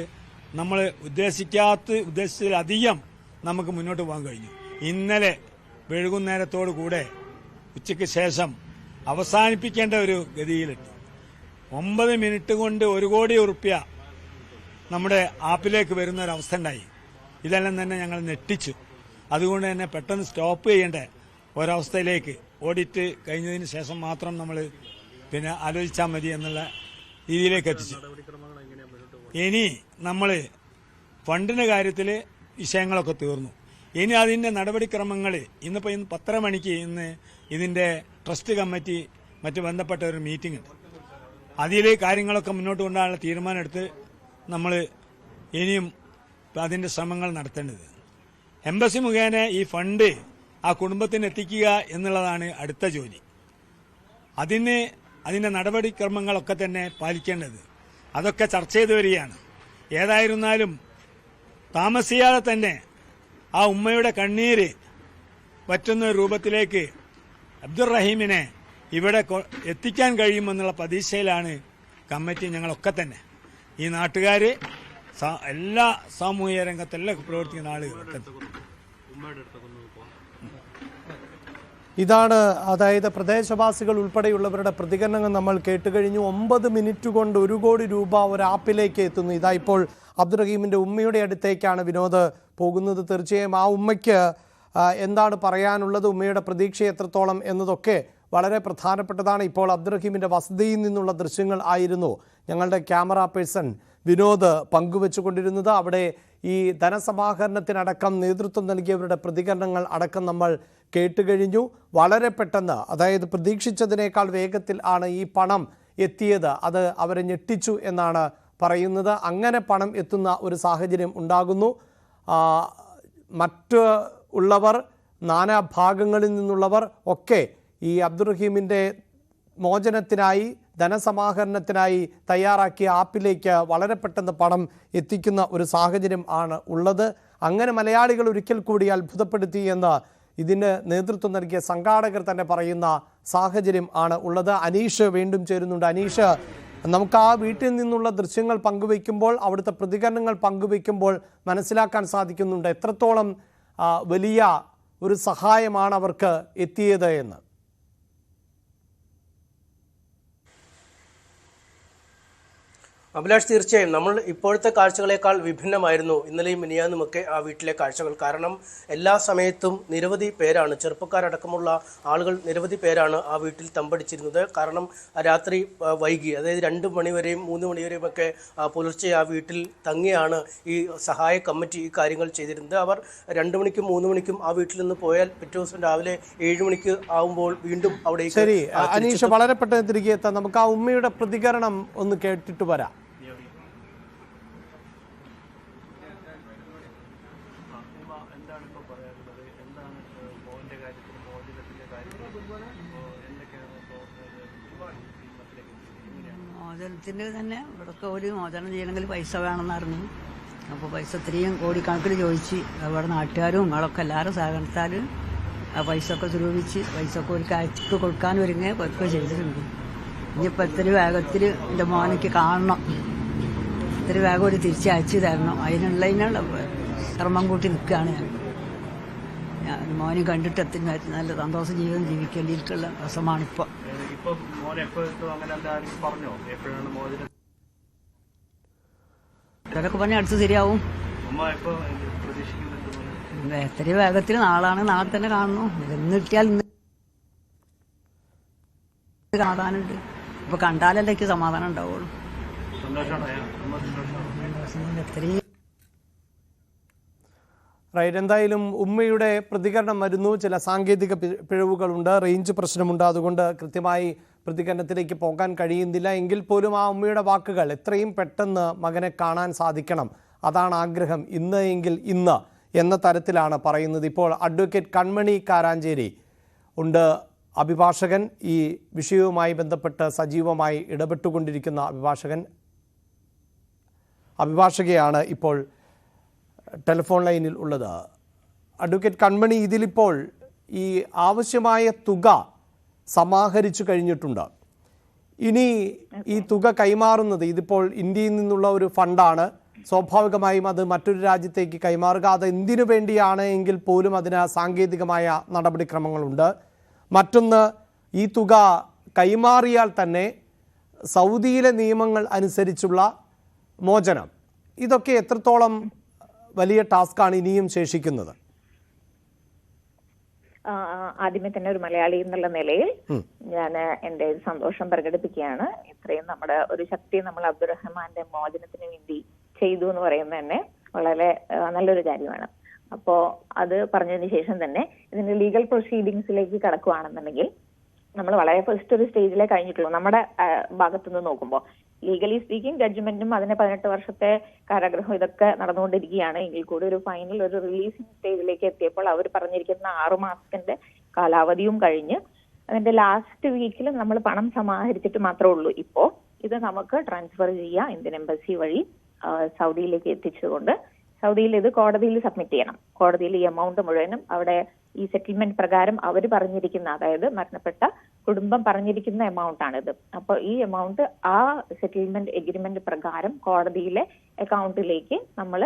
നമ്മൾ ഉദ്ദേശിച്ചതിലധികം നമുക്ക് മുന്നോട്ട് പോകാൻ കഴിഞ്ഞു. ഇന്നലെ വൈകുന്നേരത്തോടു കൂടെ ഉച്ചയ്ക്ക് ശേഷം അവസാനിപ്പിക്കേണ്ട ഒരു ഗതിയിലെത്തി. 9 മിനിറ്റ് കൊണ്ട് 1 കോടി ഉറുപ്പ്യ നമ്മുടെ ആപ്പിലേക്ക് വരുന്ന ഒരു അവസ്ഥ ഉണ്ടായി. ഇതെല്ലാം തന്നെ ഞങ്ങൾ ഞെട്ടിച്ചു. അതുകൊണ്ട് തന്നെ പെട്ടെന്ന് സ്റ്റോപ്പ് ചെയ്യേണ്ട ഒരവസ്ഥയിലേക്ക്, ഓഡിറ്റ് കഴിഞ്ഞതിന് ശേഷം മാത്രം നമ്മൾ ആലോചിച്ചാൽ മതി എന്നുള്ള രീതിയിലേക്ക് എത്തിച്ചു. ഇനി നമ്മൾ ഫണ്ടിന്റെ കാര്യത്തിൽ വിഷയങ്ങളൊക്കെ തീർന്നു. ഇനി അതിന്റെ നടപടിക്രമങ്ങൾ ഇന്നിപ്പോൾ 10:30 മണിക്ക് ഇതിന്റെ ട്രസ്റ്റ് കമ്മിറ്റി മറ്റ് ബന്ധപ്പെട്ട ഒരു മീറ്റിംഗ് ഉണ്ട്. അതിൽ കാര്യങ്ങളൊക്കെ മുന്നോട്ട് കൊണ്ടുപോകാനുള്ള തീരുമാനമെടുത്ത് നമ്മൾ ഇനിയും അതിന്റെ ശ്രമങ്ങൾ നടത്തേണ്ടത്. എംബസി മുഖേന ഈ ഫണ്ട് ആ കുടുംബത്തിന് എത്തിക്കുക എന്നുള്ളതാണ് അടുത്ത ജോലി. അതിന്റെ നടപടിക്രമങ്ങളൊക്കെ തന്നെ പാലിക്കേണ്ടത്. അതൊക്കെ ചർച്ച ചെയ്തു വരികയാണ്. ഏതായിരുന്നാലും താമസിയാതെ തന്നെ ആ ഉമ്മയുടെ കണ്ണീര് പറ്റുന്ന രൂപത്തിലേക്ക് അബ്ദുറഹീമിനെ ഇവിടെ എത്തിക്കാൻ കഴിയുമെന്നുള്ള പ്രതീക്ഷയിലാണ് കമ്മിറ്റി, ഞങ്ങളൊക്കെ തന്നെ. ഈ നാട്ടുകാർ, എല്ലാ സാമൂഹിക രംഗത്തെല്ലാം പ്രവർത്തിക്കുന്ന ആളുകളൊക്കെ. ഇതാണ്, അതായത് പ്രദേശവാസികൾ ഉൾപ്പെടെയുള്ളവരുടെ പ്രതികരണങ്ങൾ നമ്മൾ കേട്ടുകഴിഞ്ഞു. 9 മിനിറ്റ് കൊണ്ട് 1 കോടി രൂപ ഒരു ആപ്പിലേക്ക് എത്തുന്നു. ഇതാ ഇപ്പോൾ അബ്ദുറഹീമിൻ്റെ ഉമ്മയുടെ അടുത്തേക്കാണ് വിനോദ് പോകുന്നത്. തീർച്ചയായും ആ ഉമ്മയ്ക്ക് എന്താണ് പറയാനുള്ളത്, ഉമ്മയുടെ പ്രതീക്ഷ എത്രത്തോളം എന്നതൊക്കെ വളരെ പ്രധാനപ്പെട്ടതാണ്. ഇപ്പോൾ അബ്ദുറഹീമിൻ്റെ വസതിയിൽ നിന്നുള്ള ദൃശ്യങ്ങൾ ആയിരുന്നു ഞങ്ങളുടെ ക്യാമറ പേഴ്സൺ വിനോദ് പങ്കുവെച്ചുകൊണ്ടിരുന്നത്. അവിടെ ഈ ധനസമാഹരണത്തിനടക്കം നേതൃത്വം നൽകിയവരുടെ പ്രതികരണങ്ങൾ അടക്കം നമ്മൾ കേട്ടുകഴിഞ്ഞു. വളരെ പെട്ടെന്ന്, അതായത് പ്രതീക്ഷിച്ചതിനേക്കാൾ വേഗത്തിൽ ആണ് ഈ പണം എത്തിയത്. അത് അവരെ ഞെട്ടിച്ചു എന്നാണ് പറയുന്നത്. അങ്ങനെ പണം എത്തുന്ന ഒരു സാഹചര്യം ഉണ്ടാകുന്നു. മറ്റ് ഉള്ളവർ, നാനാഭാഗങ്ങളിൽ നിന്നുള്ളവർ ഒക്കെ ഈ അബ്ദുറഹീമിൻ്റെ മോചനത്തിനായി, ധനസമാഹരണത്തിനായി തയ്യാറാക്കിയ ആപ്പിലേക്ക് വളരെ പെട്ടെന്ന് പണം എത്തിക്കുന്ന ഒരു സാഹചര്യം ആണ് ഉള്ളത്. അങ്ങനെ മലയാളികൾ ഒരിക്കൽ കൂടി അത്ഭുതപ്പെടുത്തി എന്ന് ഇതിന് നേതൃത്വം നൽകിയ സംഘാടകർ തന്നെ പറയുന്ന സാഹചര്യം ആണ് ഉള്ളത്. അനീഷ് വീണ്ടും ചേരുന്നുണ്ട്. അനീഷ്, നമുക്ക് ആ വീട്ടിൽ നിന്നുള്ള ദൃശ്യങ്ങൾ പങ്കുവയ്ക്കുമ്പോൾ അവിടുത്തെ പ്രതികരണങ്ങൾ പങ്കുവയ്ക്കുമ്പോൾ മനസ്സിലാക്കാൻ സാധിക്കുന്നുണ്ട് എത്രത്തോളം വലിയ ഒരു സഹായമാണ് അവർക്ക് എത്തിയത് എന്ന്. അഭിലാഷ്, തീർച്ചയായും നമ്മൾ ഇപ്പോഴത്തെ കാഴ്ചകളേക്കാൾ വിഭിന്നമായിരുന്നു ഇന്നലെയും മിനിയാന്നുമൊക്കെ ആ വീട്ടിലെ കാഴ്ചകൾ. കാരണം എല്ലാ സമയത്തും നിരവധി പേരാണ്, ചെറുപ്പക്കാരടക്കമുള്ള ആളുകൾ നിരവധി പേരാണ് ആ വീട്ടിൽ തമ്പടിച്ചിരുന്നത്. കാരണം രാത്രി വൈകി, അതായത് 2 മണിവരെയും 3 മണിവരെയും ഒക്കെ പുലർച്ചെ ആ വീട്ടിൽ തങ്ങിയാണ് ഈ സഹായ കമ്മിറ്റി ഈ കാര്യങ്ങൾ ചെയ്തിരുന്നത്. അവർ 2 മണിക്കും 3 മണിക്കും ആ വീട്ടിൽ നിന്ന് പോയാൽ പിറ്റേ ദിവസം രാവിലെ 7 മണിക്ക് ആവുമ്പോൾ വീണ്ടും അവിടേക്ക്. ശരി അനീഷ്, വളരെ പെട്ടെന്ന് തിരികെ എത്താം. നമുക്ക് ആ ഉമ്മയുടെ പ്രതികരണം ഒന്ന് കേട്ടിട്ട് വരാം. മോചനത്തിന് തന്നെ ഇവിടൊക്കെ ഒരു മോചനം ചെയ്യണമെങ്കിൽ പൈസ വേണമെന്നറിഞ്ഞു. അപ്പോൾ പൈസ ഇത്രയും കോടിക്കണക്കിന് ചോദിച്ച് അവിടെ നാട്ടുകാരും നിങ്ങളൊക്കെ എല്ലാവരും സഹകരണത്താൽ ആ പൈസ ഒക്കെ സ്വരൂപിച്ച് പൈസ ഒക്കെ ഒരു അയച്ചു കൊടുക്കാൻ ഒരുങ്ങുകയൊക്കെ ചെയ്തിട്ടുണ്ട്. ഇനിയിപ്പോൾ ഇത്തിരി വേഗത്തിൽ എൻ്റെ മോനയ്ക്ക് കാണണം, ഇത്തിരി വേഗം ഒരു തിരിച്ചയച്ചു തരണം. അതിനുള്ള ശ്രമം കൂട്ടി നിൽക്കുകയാണ് ഞാൻ. മോനെ കണ്ടിട്ട് എത്തിന് നല്ല സന്തോഷ ജീവിതം ജീവിക്കേണ്ടിയിട്ടുള്ള രസമാണിപ്പോൾ. ഇവരൊക്കെ പറഞ്ഞ അടുത്ത് ശരിയാവും. എത്രയും വേഗത്തിൽ നാളെ തന്നെ കാണുന്നു. ഇന്ന് കിട്ടിയാൽ ഇന്ന് സമാധാനമുണ്ട്. ഇപ്പൊ കണ്ടാലല്ലേ എനിക്ക് സമാധാനം ഉണ്ടാവുള്ളൂ. എത്രയും റൈറ്റ്, എന്തായാലും ഉമ്മയുടെ പ്രതികരണം വരുന്നു. ചില സാങ്കേതിക പിഴവുകളുണ്ട്, റേഞ്ച് പ്രശ്നമുണ്ട്, അതുകൊണ്ട് കൃത്യമായി പ്രതികരണത്തിലേക്ക് പോകാൻ കഴിയുന്നില്ല. എങ്കിൽ പോലും ആ ഉമ്മയുടെ വാക്കുകൾ എത്രയും പെട്ടെന്ന് മകനെ കാണാൻ സാധിക്കണം, അതാണ് ആഗ്രഹം, ഇന്ന് എങ്കിൽ ഇന്ന് എന്ന തരത്തിലാണ് പറയുന്നത്. ഇപ്പോൾ അഡ്വക്കേറ്റ് കൺമണി കാരാഞ്ചേരി ഉണ്ട്, അഭിഭാഷകൻ, ഈ വിഷയവുമായി ബന്ധപ്പെട്ട് സജീവമായി ഇടപെട്ടുകൊണ്ടിരിക്കുന്ന അഭിഭാഷകയാണ് ഇപ്പോൾ ടെലിഫോൺ ലൈനിൽ ഉള്ളത്. അഡ്വക്കേറ്റ് കൺമണി, ഇതിലിപ്പോൾ ഈ ആവശ്യമായ തുക സമാഹരിച്ചു കഴിഞ്ഞിട്ടുണ്ട്. ഇനി ഈ തുക കൈമാറുന്നത്, ഇതിപ്പോൾ ഇന്ത്യയിൽ നിന്നുള്ള ഒരു ഫണ്ടാണ്, സ്വാഭാവികമായും അത് മറ്റൊരു രാജ്യത്തേക്ക് കൈമാറുക അത് എന്തിനു വേണ്ടിയാണ് എങ്കിൽ പോലും അതിന് സാങ്കേതികമായ നടപടിക്രമങ്ങളുണ്ട്. മറ്റൊന്ന്, ഈ തുക കൈമാറിയാൽ തന്നെ സൗദിയിലെ നിയമങ്ങൾ അനുസരിച്ചുള്ള മോചനം, ഇതൊക്കെ എത്രത്തോളം വലിയ ടാസ്ക്കാണ് ഇനിയും ശേഷിക്കുന്നത്? ആദ്യമേ തന്നെ ഒരു മലയാളി എന്നുള്ള നിലയിൽ ഞാൻ എന്റെ സന്തോഷം പ്രകടിപ്പിക്കുകയാണ്. ഇത്രയും നമ്മുടെ ഒരു ശക്തി നമ്മൾ അബ്ദുറഹ്മാന്റെ മോചനത്തിന് വേണ്ടി ചെയ്തു എന്ന് പറയുന്നത് തന്നെ വളരെ നല്ലൊരു കാര്യമാണ്. അപ്പോ അത് പറഞ്ഞതിന് ശേഷം തന്നെ ഇതിന്റെ ലീഗൽ പ്രൊസീഡിങ്സിലേക്ക് കടക്കുകയാണെന്നുണ്ടെങ്കിൽ നമ്മൾ വളരെ ഫസ്റ്റ് ഒരു സ്റ്റേജിലേ കഴിഞ്ഞിട്ടുള്ളൂ. നമ്മുടെ ഭാഗത്തുനിന്ന് നോക്കുമ്പോൾ ലീഗലി സ്പീക്കിംഗ് ജഡ്ജ്മെന്റും അതിന് 18 വർഷത്തെ കാരാഗ്രഹം ഇതൊക്കെ നടന്നുകൊണ്ടിരിക്കുകയാണ്. എങ്കിൽ കൂടി ഒരു ഫൈനൽ ഒരു റിലീസിംഗ് സ്റ്റേജിലേക്ക് എത്തിയപ്പോൾ അവർ പറഞ്ഞിരിക്കുന്ന 6 മാസത്തിന്റെ കാലാവധിയും കഴിഞ്ഞ് അതിന്റെ ലാസ്റ്റ് വീക്കിൽ നമ്മൾ പണം സമാഹരിച്ചിട്ട് മാത്രമേ ഉള്ളൂ. ഇപ്പോ ഇത് നമുക്ക് ട്രാൻസ്ഫർ ചെയ്യാം ഇന്ത്യൻ എംബസി വഴി സൗദിയിലേക്ക് എത്തിച്ചുകൊണ്ട് സൗദിയിൽ ഇത് കോടതിയിൽ സബ്മിറ്റ് ചെയ്യണം. കോടതിയിൽ ഈ എമൗണ്ട് മുഴുവനും അവിടെ ഈ സെറ്റിൽമെന്റ് പ്രകാരം അവർ പറഞ്ഞിരിക്കുന്ന, അതായത് മരണപ്പെട്ട കുടുംബം പറഞ്ഞിരിക്കുന്ന എമൗണ്ട് ആണിത്. അപ്പോൾ ഈ എമൗണ്ട് ആ സെറ്റിൽമെന്റ് എഗ്രിമെന്റ് പ്രകാരം കോടതിയിലെ അക്കൗണ്ടിലേക്ക് നമ്മൾ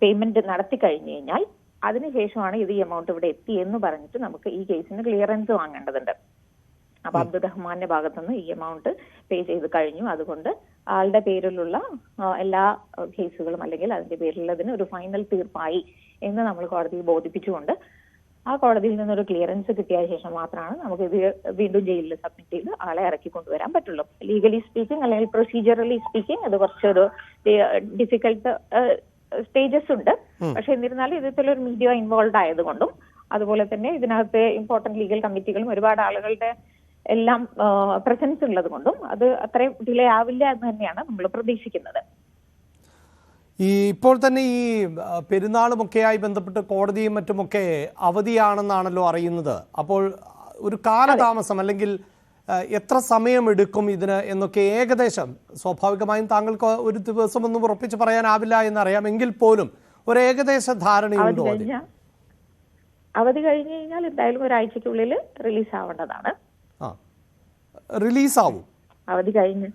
പേയ്മെന്റ് നടത്തി കഴിഞ്ഞു കഴിഞ്ഞാൽ അതിനുശേഷമാണ് ഇത് ഈ എമൗണ്ട് ഇവിടെ എത്തി എന്ന് പറഞ്ഞിട്ട് നമുക്ക് ഈ കേസിന് ക്ലിയറൻസ് വാങ്ങേണ്ടതുണ്ട്. അപ്പൊ അബ്ദുറഹ്മാന്റെ ഭാഗത്തുനിന്ന് ഈ എമൗണ്ട് പേ ചെയ്ത് കഴിഞ്ഞു. അതുകൊണ്ട് ആളുടെ പേരിലുള്ള എല്ലാ കേസുകളും അല്ലെങ്കിൽ അതിന്റെ പേരിലുള്ളതിന് ഒരു ഫൈനൽ തീർപ്പായി എന്ന് നമ്മൾ കോടതിയിൽ ബോധിപ്പിച്ചുകൊണ്ട് ആ കോടതിയിൽ നിന്നൊരു ക്ലിയറൻസ് കിട്ടിയ ശേഷം മാത്രമാണ് നമുക്ക് ഇത് വീണ്ടും ജയിലിൽ സബ്മിറ്റ് ചെയ്ത് ആളെ ഇറക്കി കൊണ്ടുവരാൻ പറ്റുള്ളൂ. ലീഗലി സ്പീക്കിംഗ് അല്ലെങ്കിൽ പ്രൊസീജിയറലി സ്പീക്കിംഗ് അത് കുറച്ചൊരു ഡിഫിക്കൽട്ട് സ്റ്റേജസ് ഉണ്ട്. പക്ഷെ എന്നിരുന്നാലും ഇതിലൊരു മീഡിയ ഇൻവോൾവ് ആയതുകൊണ്ടും അതുപോലെ തന്നെ ഇതിനകത്ത് ഇമ്പോർട്ടന്റ് ലീഗൽ കമ്മിറ്റികളും ഒരുപാട് ആളുകളുടെ എല്ലാം പ്രസൻസ് ഉള്ളത് കൊണ്ടും അത് അത്രയും ഡിലേ ആവില്ല എന്ന് തന്നെയാണ് നമ്മൾ പ്രതീക്ഷിക്കുന്നത്. ഇപ്പോൾ തന്നെ ഈ പെരുന്നാളുമൊക്കെയായി ബന്ധപ്പെട്ട് കോടതിയും മറ്റുമൊക്കെ അവധിയാണെന്നാണല്ലോ അറിയുന്നത്. അപ്പോൾ ഒരു കാലതാമസം അല്ലെങ്കിൽ എത്ര സമയമെടുക്കും ഇതിന് എന്നൊക്കെ ഏകദേശം, സ്വാഭാവികമായും താങ്കൾക്ക് ഒരു ദിവസമൊന്നും ഉറപ്പിച്ച് പറയാനാവില്ല എന്നറിയാം, എങ്കിൽ പോലും ഒരു ഏകദേശ ധാരണയുണ്ടോ? അവധി കഴിഞ്ഞു കഴിഞ്ഞാൽ എന്തായാലും ഒരാഴ്ചക്കുള്ളിൽ റിലീസ് ആവേണ്ടതാണ്. റിലീസാവും. അവധി കഴിഞ്ഞ്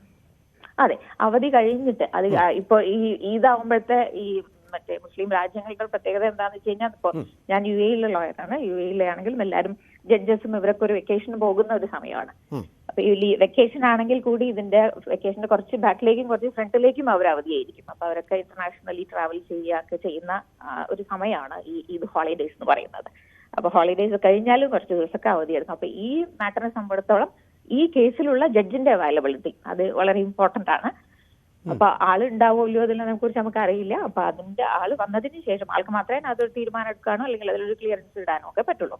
അതെ, അവധി കഴിഞ്ഞിട്ട് അത് ഇപ്പൊ ഈ ഈദാവുമ്പോഴത്തെ ഈ മറ്റേ മുസ്ലിം രാജ്യങ്ങളുടെ പ്രത്യേകത എന്താന്ന് വെച്ച് കഴിഞ്ഞാൽ, ഇപ്പൊ ഞാൻ UAE ലോയറാണ്. UAE-ലാണെങ്കിലും എല്ലാവരും ജഡ്ജസും ഇവരൊക്കെ ഒരു വെക്കേഷന് പോകുന്ന ഒരു സമയമാണ്. അപ്പൊ ഈ വെക്കേഷൻ ആണെങ്കിൽ കൂടി ഇതിന്റെ വെക്കേഷന്റെ കുറച്ച് ബാക്കിലേക്കും കുറച്ച് ഫ്രണ്ടിലേക്കും അവർ അവധിയായിരിക്കും. അപ്പൊ അവരൊക്കെ ഇന്റർനാഷണലി ട്രാവൽ ചെയ്യുകയൊക്കെ ചെയ്യുന്ന ഒരു സമയമാണ് ഈ ഈദ് ഹോളിഡേയ്സ് എന്ന് പറയുന്നത്. അപ്പൊ ഹോളിഡേയ്സ് കഴിഞ്ഞാലും കുറച്ച് ദിവസമൊക്കെ അവധിയായിരുന്നു. അപ്പൊ ഈ മാറ്ററിനെ സംബന്ധിച്ചിടത്തോളം ഈ കേസിലുള്ള ജഡ്ജിന്റെ അവൈലബിലിറ്റി അത് വളരെ ഇമ്പോർട്ടന്റ് ആണ്. അപ്പൊ ആള് ഉണ്ടാവോ ഇല്ലയോ അതിനെ കുറിച്ച് നമുക്ക് അറിയില്ല. അപ്പൊ അതിന്റെ ആള് വന്നതിന് ശേഷം ആൾക്ക് മാത്രമേ അതൊരു തീരുമാനം എടുക്കാനോ അല്ലെങ്കിൽ അതിലൊരു ക്ലിയറൻസ് ഇടാനോ ഒക്കെ പറ്റുള്ളൂ.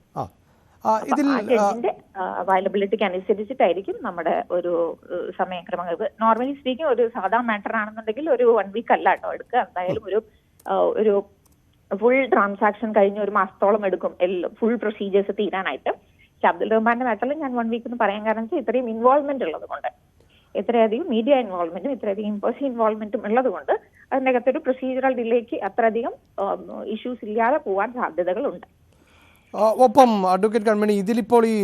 ജഡ്ജിന്റെ അവൈലബിലിറ്റിക്ക് അനുസരിച്ചിട്ടായിരിക്കും നമ്മുടെ ഒരു സമയക്രമങ്ങൾ. നോർമലി സ്പീക്കിംഗ് ഒരു സാധാ മാറ്റർ ആണെന്നുണ്ടെങ്കിൽ ഒരു 1 വീക്ക് അല്ല കേട്ടോ എടുക്കുക. എന്തായാലും ഒരു ഫുൾ ട്രാൻസാക്ഷൻ കഴിഞ്ഞ് 1 മാസത്തോളം എടുക്കും ഫുൾ പ്രൊസീജിയേഴ്സ് തീരാനായിട്ട്. പക്ഷെ അബ്ദുൾ റഹ്മാന്റെ മാറ്ററിൽ ഞാൻ 1 വീക്ക് എന്ന് പറയാൻ കാരണം വെച്ചാൽ ഇത്രയും ഇൻവോൾവ്മെന്റ് ഉള്ളത് കൊണ്ട്, ഇത്രയധികം മീഡിയ ഇൻവോൾവ്മെന്റും ഇത്രയധികം എംബസി ഇൻവോൾവ്മെന്റും ഉള്ളത് കൊണ്ട് അതിന്റെ അകത്തൊരു പ്രൊസീജിയറൽ ഡിലേക്ക് അത്രയധികം ഇഷ്യൂസ് ഇല്ലാതെ പോവാൻ സാധ്യതകളുണ്ട്. ഒപ്പം അഡ്വക്കേറ്റ് കൺമണി, ഇതിലിപ്പോൾ ഈ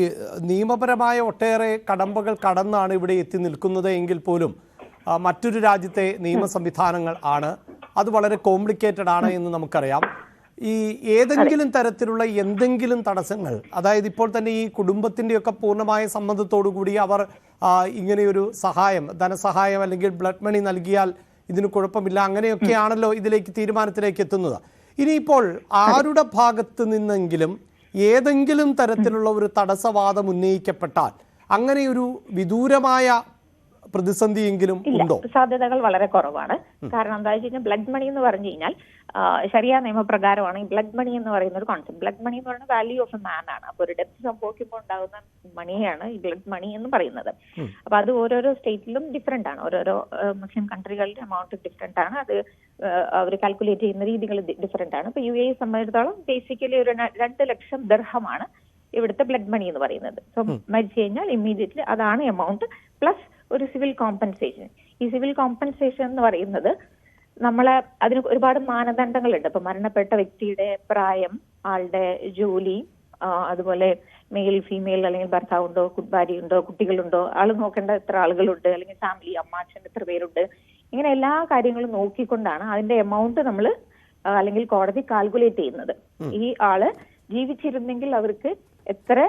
നിയമപരമായ ഒട്ടേറെ കടമ്പകൾ കടന്നാണ് ഇവിടെ എത്തി നിൽക്കുന്നത് എങ്കിൽ പോലും മറ്റൊരു രാജ്യത്തെ നിയമ സംവിധാനങ്ങൾ ആണ്, അത് വളരെ കോംപ്ലിക്കേറ്റഡ് ആണ് എന്ന് നമുക്കറിയാം. ഈ ഏതെങ്കിലും തരത്തിലുള്ള എന്തെങ്കിലും തടസ്സങ്ങൾ, അതായത് ഇപ്പോൾ തന്നെ ഈ കുടുംബത്തിൻ്റെയൊക്കെ പൂർണ്ണമായ സമ്മതത്തോടു കൂടി അവർ ഇങ്ങനെയൊരു സഹായം, ധനസഹായം അല്ലെങ്കിൽ ബ്ലഡ് മണി നൽകിയാൽ ഇതിന് കുഴപ്പമില്ല, അങ്ങനെയൊക്കെയാണല്ലോ ഇതിലേക്ക് തീരുമാനത്തിലേക്ക് എത്തുന്നത്. ഇനിയിപ്പോൾ ആരുടെ ഭാഗത്ത് നിന്നെങ്കിലും ഏതെങ്കിലും തരത്തിലുള്ള ഒരു തടസ്സവാദം ഉന്നയിക്കപ്പെട്ടാൽ അങ്ങനെയൊരു വിദൂരമായ പ്രതിസന്ധിയെങ്കിലും ഉണ്ടോ? സാധ്യതകൾ വളരെ കുറവാണ്. കാരണം എന്താ വെച്ച് കഴിഞ്ഞാൽ ബ്ലഡ് മണി എന്ന് പറഞ്ഞു കഴിഞ്ഞാൽ ശരിയ നിയമപ്രകാരമാണ് ഈ ബ്ലഡ് മണി എന്ന് പറയുന്ന ഒരു കോൺസെപ്റ്റ്. ബ്ലഡ് മണി എന്ന് പറയുന്നത് വാല്യൂ ഓഫ് എ മാൻ ആണ്. അപ്പൊ ഒരു ഡെത്ത് സംഭവിക്കുമ്പോൾ ഉണ്ടാകുന്ന മണിയാണ് ഈ ബ്ലഡ് മണി എന്ന് പറയുന്നത്. അപ്പൊ അത് ഓരോരോ സ്റ്റേറ്റിലും ഡിഫറെന്റ് ആണ്. ഓരോരോ മുസ്ലിം കൺട്രികളുടെ എമൗണ്ട് ഡിഫറെന്റ് ആണ്. അത് അവർ കാൽക്കുലേറ്റ് ചെയ്യുന്ന രീതികൾ ഡിഫറെന്റ് ആണ്. ഇപ്പൊ UAE സംബന്ധിച്ചിടത്തോളം ബേസിക്കലി ഒരു 2 ലക്ഷം ദിർഹമാണ് ഇവിടുത്തെ ബ്ലഡ് മണി എന്ന് പറയുന്നത്. സോ മരിച്ചു കഴിഞ്ഞാൽ ഇമ്മീഡിയറ്റ്ലി അതാണ് എമൗണ്ട്, പ്ലസ് ഒരു സിവിൽ കോമ്പൻസേഷൻ. ഈ സിവിൽ കോമ്പൻസേഷൻ എന്ന് പറയുന്നത് അതിന് ഒരുപാട് മാനദണ്ഡങ്ങളുണ്ട്. ഇപ്പൊ മരണപ്പെട്ട വ്യക്തിയുടെ പ്രായം, ആളുടെ ജോലി, അതുപോലെ മെയിൽ ഫീമെയിൽ അല്ലെങ്കിൽ ഭർത്താവുണ്ടോ, ഭാര്യയുണ്ടോ, കുട്ടികളുണ്ടോ, ആള് നോക്കേണ്ട എത്ര ആളുകളുണ്ട്, അല്ലെങ്കിൽ ഫാമിലി അച്ഛൻ എത്ര പേരുണ്ട്, ഇങ്ങനെ എല്ലാ കാര്യങ്ങളും നോക്കിക്കൊണ്ടാണ് അതിന്റെ എമൗണ്ട് നമ്മൾ അല്ലെങ്കിൽ കോടതി കാൽക്കുലേറ്റ് ചെയ്യുന്നത്. ഈ ആള് ജീവിച്ചിരുന്നെങ്കിൽ അവർക്ക് എത്ര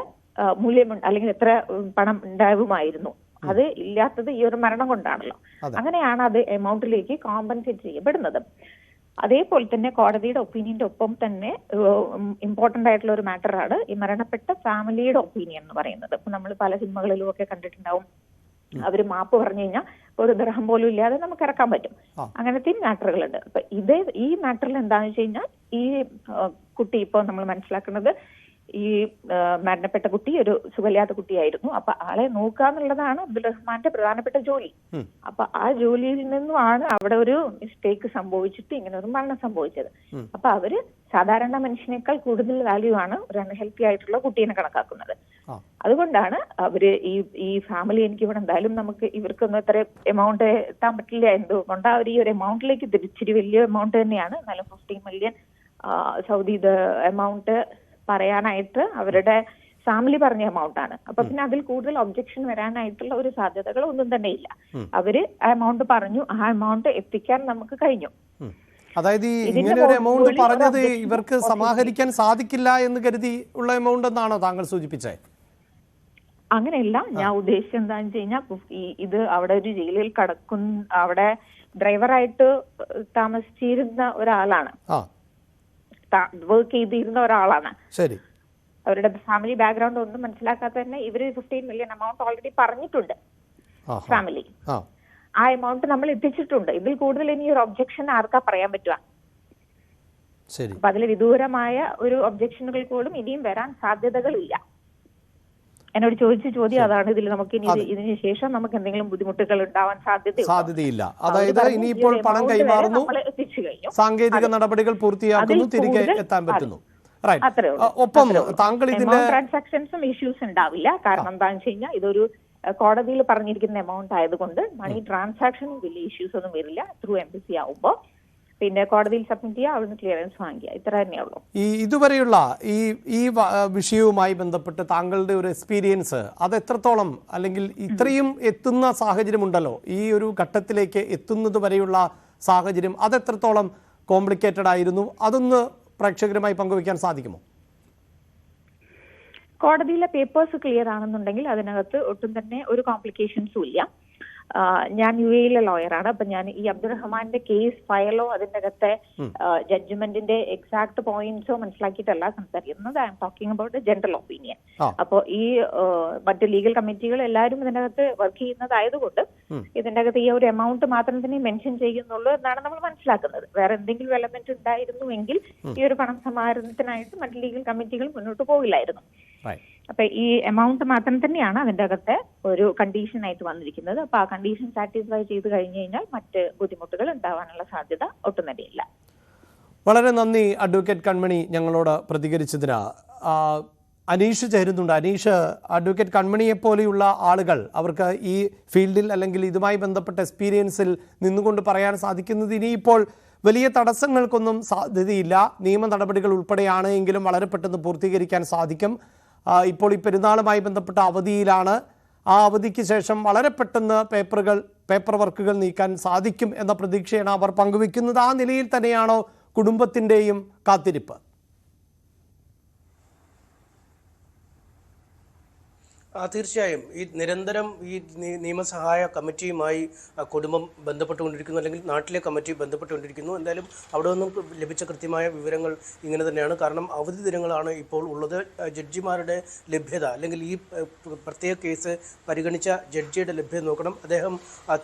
മൂല്യമുണ്ട് അല്ലെങ്കിൽ എത്ര പണം ഉണ്ടാവുമായിരുന്നു, അത് ഇല്ലാത്തത് ഈ ഒരു മരണം കൊണ്ടാണല്ലോ. അങ്ങനെയാണ് അത് എമൗണ്ടിലേക്ക് കോമ്പൻസേറ്റ് ചെയ്യപ്പെടുന്നത്. അതേപോലെ തന്നെ കോടതിയുടെ ഒപ്പീനിയന്റെ ഒപ്പം തന്നെ ഇമ്പോർട്ടന്റ് ആയിട്ടുള്ള ഒരു മാറ്ററാണ് ഈ മരണപ്പെട്ട ഫാമിലിയുടെ ഒപ്പീനിയൻ എന്ന് പറയുന്നത്. ഇപ്പൊ നമ്മൾ പല സിനിമകളിലും ഒക്കെ കണ്ടിട്ടുണ്ടാവും, അവര് മാപ്പ് പറഞ്ഞു കഴിഞ്ഞാൽ ഒരു ദിർഹം പോലും ഇല്ലാതെ നമുക്ക് ഇറക്കാൻ പറ്റും. അങ്ങനത്തെ മാറ്ററുകളുണ്ട്. അപ്പൊ ഈ മാറ്ററിൽ എന്താണെന്ന് വെച്ച് കഴിഞ്ഞാൽ ഈ കുട്ടി ഇപ്പോൾ നമ്മൾ മനസ്സിലാക്കുന്നത് ഈ മരണപ്പെട്ട കുട്ടി ഒരു സുഖമില്ലാത്ത കുട്ടിയായിരുന്നു. അപ്പൊ ആളെ നോക്കുക എന്നുള്ളതാണ് അബ്ദുൾ റഹ്മാന്റെ പ്രധാനപ്പെട്ട ജോലി. അപ്പൊ ആ ജോലിയിൽ നിന്നുമാണ് അവിടെ ഒരു മിസ്റ്റേക്ക് സംഭവിച്ചിട്ട് ഇങ്ങനെ ഒരു മരണം സംഭവിച്ചത്. അപ്പൊ അവര് സാധാരണ മനുഷ്യനേക്കാൾ കൂടുതൽ വാല്യൂ ആണ് ഒരു അൺഹെൽത്തി ആയിട്ടുള്ള കുട്ടീനെ കണക്കാക്കുന്നത്. അതുകൊണ്ടാണ് അവര് ഈ ഫാമിലി എനിക്ക് ഇവിടെ എന്തായാലും നമുക്ക് ഇവർക്കൊന്നും ഇത്ര എമൗണ്ട് എത്താൻ പറ്റില്ല, എന്തുകൊണ്ടാണ് അവർ ഈ ഒരു എമൗണ്ടിലേക്ക് തിരിച്ചിരി വലിയ എമൗണ്ട് തന്നെയാണ്, എന്നാലും 15 മില്യൺ സൗദി എമൗണ്ട് പറയാനായിട്ട് അവരുടെ ഫാമിലി പറഞ്ഞ എമൗണ്ട് ആണ്. അപ്പൊ പിന്നെ അതിൽ കൂടുതൽ ഒബ്ജക്ഷൻ വരാനായിട്ടുള്ള ഒരു സാധ്യതകൾ ഒന്നും തന്നെ ഇല്ല. അവര് ആ എമൗണ്ട് പറഞ്ഞു, ആ എമൗണ്ട് എത്തിക്കാൻ നമുക്ക് കഴിഞ്ഞു. അതായത് ഇങ്ങനെ ഒരു എമൗണ്ട് പറഞ്ഞത് ഇവർക്ക് സമാഹരിക്കാൻ സാധിക്കില്ല എന്ന് കരുതി ഉള്ള എമൗണ്ട് എന്നാണോ താങ്കൾ സൂചിപ്പിച്ചത്? അങ്ങനെയല്ല, ഞാൻ ഉദ്ദേശിച്ചത് എന്താണെന്ന് വെച്ച് കഴിഞ്ഞാൽ ഇത് അവിടെ ഒരു ജയിലിൽ അവിടെ ഡ്രൈവറായിട്ട് താമസിച്ചിരുന്ന ഒരാളാണ്, വർക്ക് ചെയ്തിരുന്ന ഒരാളാണ്. ശരി. അവരുടെ ഫാമിലി ബാക്ക്ഗ്രൗണ്ട് ഒന്നും മനസ്സിലാക്കാതെ തന്നെ ഇവര് 15 മില്യൺ എമൗണ്ട് ഓൾറെഡി പറഞ്ഞിട്ടുണ്ട് ഫാമിലി. ആ എമൗണ്ട് നമ്മൾ എത്തിച്ചിട്ടുണ്ട്. ഇതിൽ കൂടുതൽ ഇനി ഒരു ഒബ്ജക്ഷൻ ആർക്കാ പറയാൻ പറ്റുക? അപ്പൊ അതിൽ വിദൂരമായ ഒരു ഒബ്ജക്ഷനുകൾ പോലും ഇനിയും വരാൻ സാധ്യതകളില്ല. എന്നോട് ചോദിച്ച ചോദ്യം അതാണ്. ഇതിൽ നമുക്ക് ഇനി ഇതിന് ശേഷം നമുക്ക് എന്തെങ്കിലും ബുദ്ധിമുട്ടുകൾ ഉണ്ടാവാൻ സാധ്യതയില്ല. അതായത് ഇനിയിപ്പോൾ പണം കൈമാറുന്നു, സാങ്കേതിക നടപടികൾ പൂർത്തിയാക്കുന്നു, തിരികെ എത്താൻ പറ്റുന്നു. ഒപ്പം താങ്കൾ ഇതിന്റെ ട്രാൻസാക്ഷൻസും ഇഷ്യൂസ് ഉണ്ടാവില്ല. കാരണം എന്താണെന്ന് വെച്ച് കഴിഞ്ഞാൽ ഇതൊരു കോടതിയിൽ പറഞ്ഞിരിക്കുന്ന എമൗണ്ട് ആയതുകൊണ്ട് മണി ട്രാൻസാക്ഷനും വലിയ ഇഷ്യൂസ് ഒന്നും വരില്ല ത്രൂ എംബസി ആവുമ്പോൾ. പിന്നെ കോടതിയിൽ സബ്മിറ്റ് ചെയ്യുക, അവിടുന്ന് ക്ലിയറൻസ് വാങ്ങിക്കുക, ഇത്ര തന്നെയുള്ളൂ. ഇതുവരെയുള്ള ഈ വിഷയവുമായി ബന്ധപ്പെട്ട് താങ്കളുടെ ഒരു എക്സ്പീരിയൻസ് അത് എത്രത്തോളം, അല്ലെങ്കിൽ ഇത്രയും എത്തുന്ന സാഹചര്യമുണ്ടല്ലോ, ഈ ഒരു ഘട്ടത്തിലേക്ക് എത്തുന്നത് വരെയുള്ള സാഹചര്യം അതെത്രത്തോളം കോംപ്ലിക്കേറ്റഡ് ആയിരുന്നു, അതൊന്ന് പ്രേക്ഷകരുമായി പങ്കുവയ്ക്കാൻ സാധിക്കുമോ? കോടതിയിലെ പേപ്പേഴ്സ് ക്ലിയർ ആണെന്നുണ്ടെങ്കിൽ അതിനകത്ത് ഒട്ടും തന്നെ ഒരു കോംപ്ലിക്കേഷൻസും ഇല്ല. ഞാൻ UAE ലോയറാണ്. അപ്പൊ ഞാൻ ഈ അബ്ദുറഹ്മാന്റെ കേസ് ഫയലോ അതിന്റെ അകത്തെ ജഡ്ജ്മെന്റിന്റെ എക്സാക്ട് പോയിന്റ്സോ മനസ്സിലാക്കിയിട്ടല്ല സംസാരിക്കുന്നത്. I am talking about general opinion. അപ്പോൾ ഈ മറ്റ് ലീഗൽ കമ്മിറ്റികൾ എല്ലാവരും ഇതിനകത്ത് വർക്ക് ചെയ്യുന്നതായതുകൊണ്ട് ഇതിന്റെ അകത്ത് ഈ ഒരു എമൗണ്ട് മാത്രം തന്നെ മെൻഷൻ ചെയ്യുന്നുള്ളൂ എന്നാണ് നമ്മൾ മനസ്സിലാക്കുന്നത്. വേറെ എന്തെങ്കിലും എലമെന്റ് ഉണ്ടായിരുന്നുവെങ്കിൽ ഈ ഒരു പണം സമാഹരണത്തിനായിട്ട് മറ്റ് ലീഗൽ കമ്മിറ്റികൾ മുന്നോട്ട് പോകില്ലായിരുന്നു. അപ്പൊ ഈ എമൗണ്ട് മാത്രം തന്നെയാണ് അതിന്റെ അകത്തെ ഒരു കണ്ടീഷൻ ആയിട്ട് വന്നിരിക്കുന്നത്. അപ്പൊ ആ കണ്ടീഷൻ സാറ്റിസ്ഫൈ ചെയ്ത് കഴിഞ്ഞു കഴിഞ്ഞാൽ മറ്റ് ബുദ്ധിമുട്ടുകൾ ഉണ്ടാവാനുള്ള സാധ്യത ഒട്ടും തന്നെയില്ല. വളരെ നന്ദി അഡ്വക്കേറ്റ് കൺമണി ഞങ്ങളോട് പ്രതികരിച്ചതിന്. അനീഷ് ചേരുന്നുണ്ട്. അനീഷ്, അഡ്വക്കേറ്റ് കൺമണിയെ പോലെയുള്ള ആളുകൾ, അവർക്ക് ഈ ഫീൽഡിൽ അല്ലെങ്കിൽ ഇതുമായി ബന്ധപ്പെട്ട എക്സ്പീരിയൻസിൽ നിന്നുകൊണ്ട് പറയാൻ സാധിക്കുന്നത് ഇനിയിപ്പോൾ വലിയ തടസ്സങ്ങൾക്കൊന്നും സാധ്യതയില്ല, നിയമ നടപടികൾ ഉൾപ്പെടെയാണ് എങ്കിലും വളരെ പെട്ടെന്ന് പൂർത്തീകരിക്കാൻ സാധിക്കും. ഇപ്പോൾ ഈ പെരുന്നാളുമായി ബന്ധപ്പെട്ട അവധിയിലാണ്. ആ അവധിക്ക് ശേഷം വളരെ പെട്ടെന്ന് പേപ്പർ വർക്കുകൾ നീക്കാൻ സാധിക്കും എന്ന പ്രതീക്ഷയാണ് അവർ പങ്കുവെക്കുന്നത്. ആ നിലയിൽ തന്നെയാണോ കുടുംബത്തിൻ്റെയും കാത്തിരിപ്പ്? തീർച്ചയായും ഈ നിരന്തരം ഈ നിയമസഹായ കമ്മിറ്റിയുമായി കുടുംബം ബന്ധപ്പെട്ടുകൊണ്ടിരിക്കുന്നു, അല്ലെങ്കിൽ നാട്ടിലെ കമ്മിറ്റി ബന്ധപ്പെട്ടുകൊണ്ടിരിക്കുന്നു. എന്തായാലും അവിടെ നിന്നും ലഭിച്ച കൃത്യമായ വിവരങ്ങൾ ഇങ്ങനെ തന്നെയാണ്. കാരണം അവധി ദിനങ്ങളാണ് ഇപ്പോൾ ഉള്ളത്. ജഡ്ജിമാരുടെ ലഭ്യത, അല്ലെങ്കിൽ ഈ പ്രത്യേക കേസ് പരിഗണിച്ച ജഡ്ജിയുടെ ലഭ്യത നോക്കണം. അദ്ദേഹം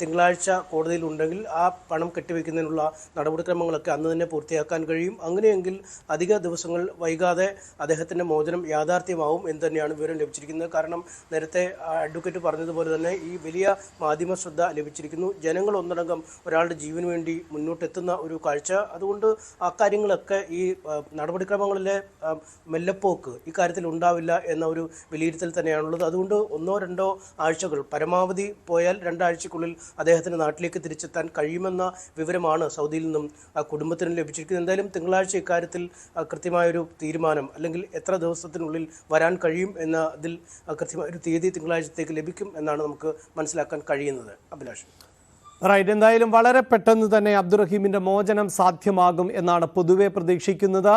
തിങ്കളാഴ്ച കോടതിയിലുണ്ടെങ്കിൽ ആ പണം കെട്ടിവെക്കുന്നതിനുള്ള നടപടിക്രമങ്ങളൊക്കെ അന്ന് തന്നെ പൂർത്തിയാക്കാൻ കഴിയും. അങ്ങനെയെങ്കിൽ അധിക ദിവസങ്ങൾ വൈകാതെ അദ്ദേഹത്തിൻ്റെ മോചനം യാഥാർത്ഥ്യമാവും എന്ന് തന്നെയാണ് വിവരം ലഭിച്ചിരിക്കുന്നത്. കാരണം നേരത്തെ അഡ്വക്കേറ്റ് പറഞ്ഞതുപോലെ തന്നെ ഈ വലിയ മാധ്യമ ശ്രദ്ധ ലഭിച്ചിരിക്കുന്നു. ജനങ്ങൾ ഒന്നടങ്കം ഒരാളുടെ ജീവന് വേണ്ടി മുന്നോട്ടെത്തുന്ന ഒരു കാഴ്ച. അതുകൊണ്ട് അക്കാര്യങ്ങളൊക്കെ ഈ നടപടിക്രമങ്ങളിലെ മെല്ലപ്പോക്ക് ഇക്കാര്യത്തിൽ ഉണ്ടാവില്ല എന്ന ഒരു വിലയിരുത്തൽ തന്നെയാണുള്ളത്. അതുകൊണ്ട് 1-2 ആഴ്ചകൾ, പരമാവധി പോയാൽ 2 ആഴ്ചക്കുള്ളിൽ അദ്ദേഹത്തിന് നാട്ടിലേക്ക് തിരിച്ചെത്താൻ കഴിയുമെന്ന വിവരമാണ് സൗദിയിൽ നിന്നും കുടുംബത്തിന് ലഭിച്ചിരിക്കുന്നത്. എന്തായാലും തിങ്കളാഴ്ച ഇക്കാര്യത്തിൽ കൃത്യമായൊരു തീരുമാനം, അല്ലെങ്കിൽ എത്ര ദിവസത്തിനുള്ളിൽ വരാൻ കഴിയും എന്നതിൽ കൃത്യമായ ഒരു തീയതി തിങ്കളാഴ്ചത്തേക്ക് ലഭിക്കും എന്നാണ് നമുക്ക് മനസ്സിലാക്കാൻ കഴിയുന്നത്. അഭിലാഷ്. റൈറ്റ്. എന്തായാലും വളരെ പെട്ടെന്ന് തന്നെ അബ്ദുറഹീമിൻ്റെ മോചനം സാധ്യമാകും എന്നാണ് പൊതുവെ പ്രതീക്ഷിക്കുന്നത്.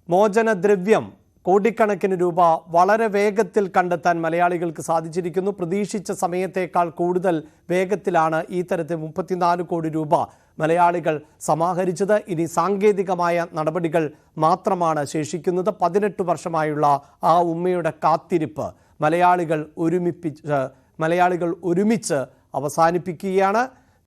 മോചനദ്രവ്യം കോടിക്കണക്കിന് രൂപ വളരെ വേഗത്തിൽ കണ്ടെത്താൻ മലയാളികൾക്ക് സാധിച്ചിരിക്കുന്നു. പ്രതീക്ഷിച്ച സമയത്തേക്കാൾ കൂടുതൽ വേഗത്തിലാണ് ഈ തരത്തിൽ 34 കോടി രൂപ മലയാളികൾ സമാഹരിച്ചത്. ഇനി സാങ്കേതികമായ നടപടികൾ മാത്രമാണ് ശേഷിക്കുന്നത്. 18 വർഷമായുള്ള ആ ഉമ്മയുടെ കാത്തിരിപ്പ് മലയാളികൾ ഒരുമിച്ച് അവസാനിപ്പിക്കുകയാണ്.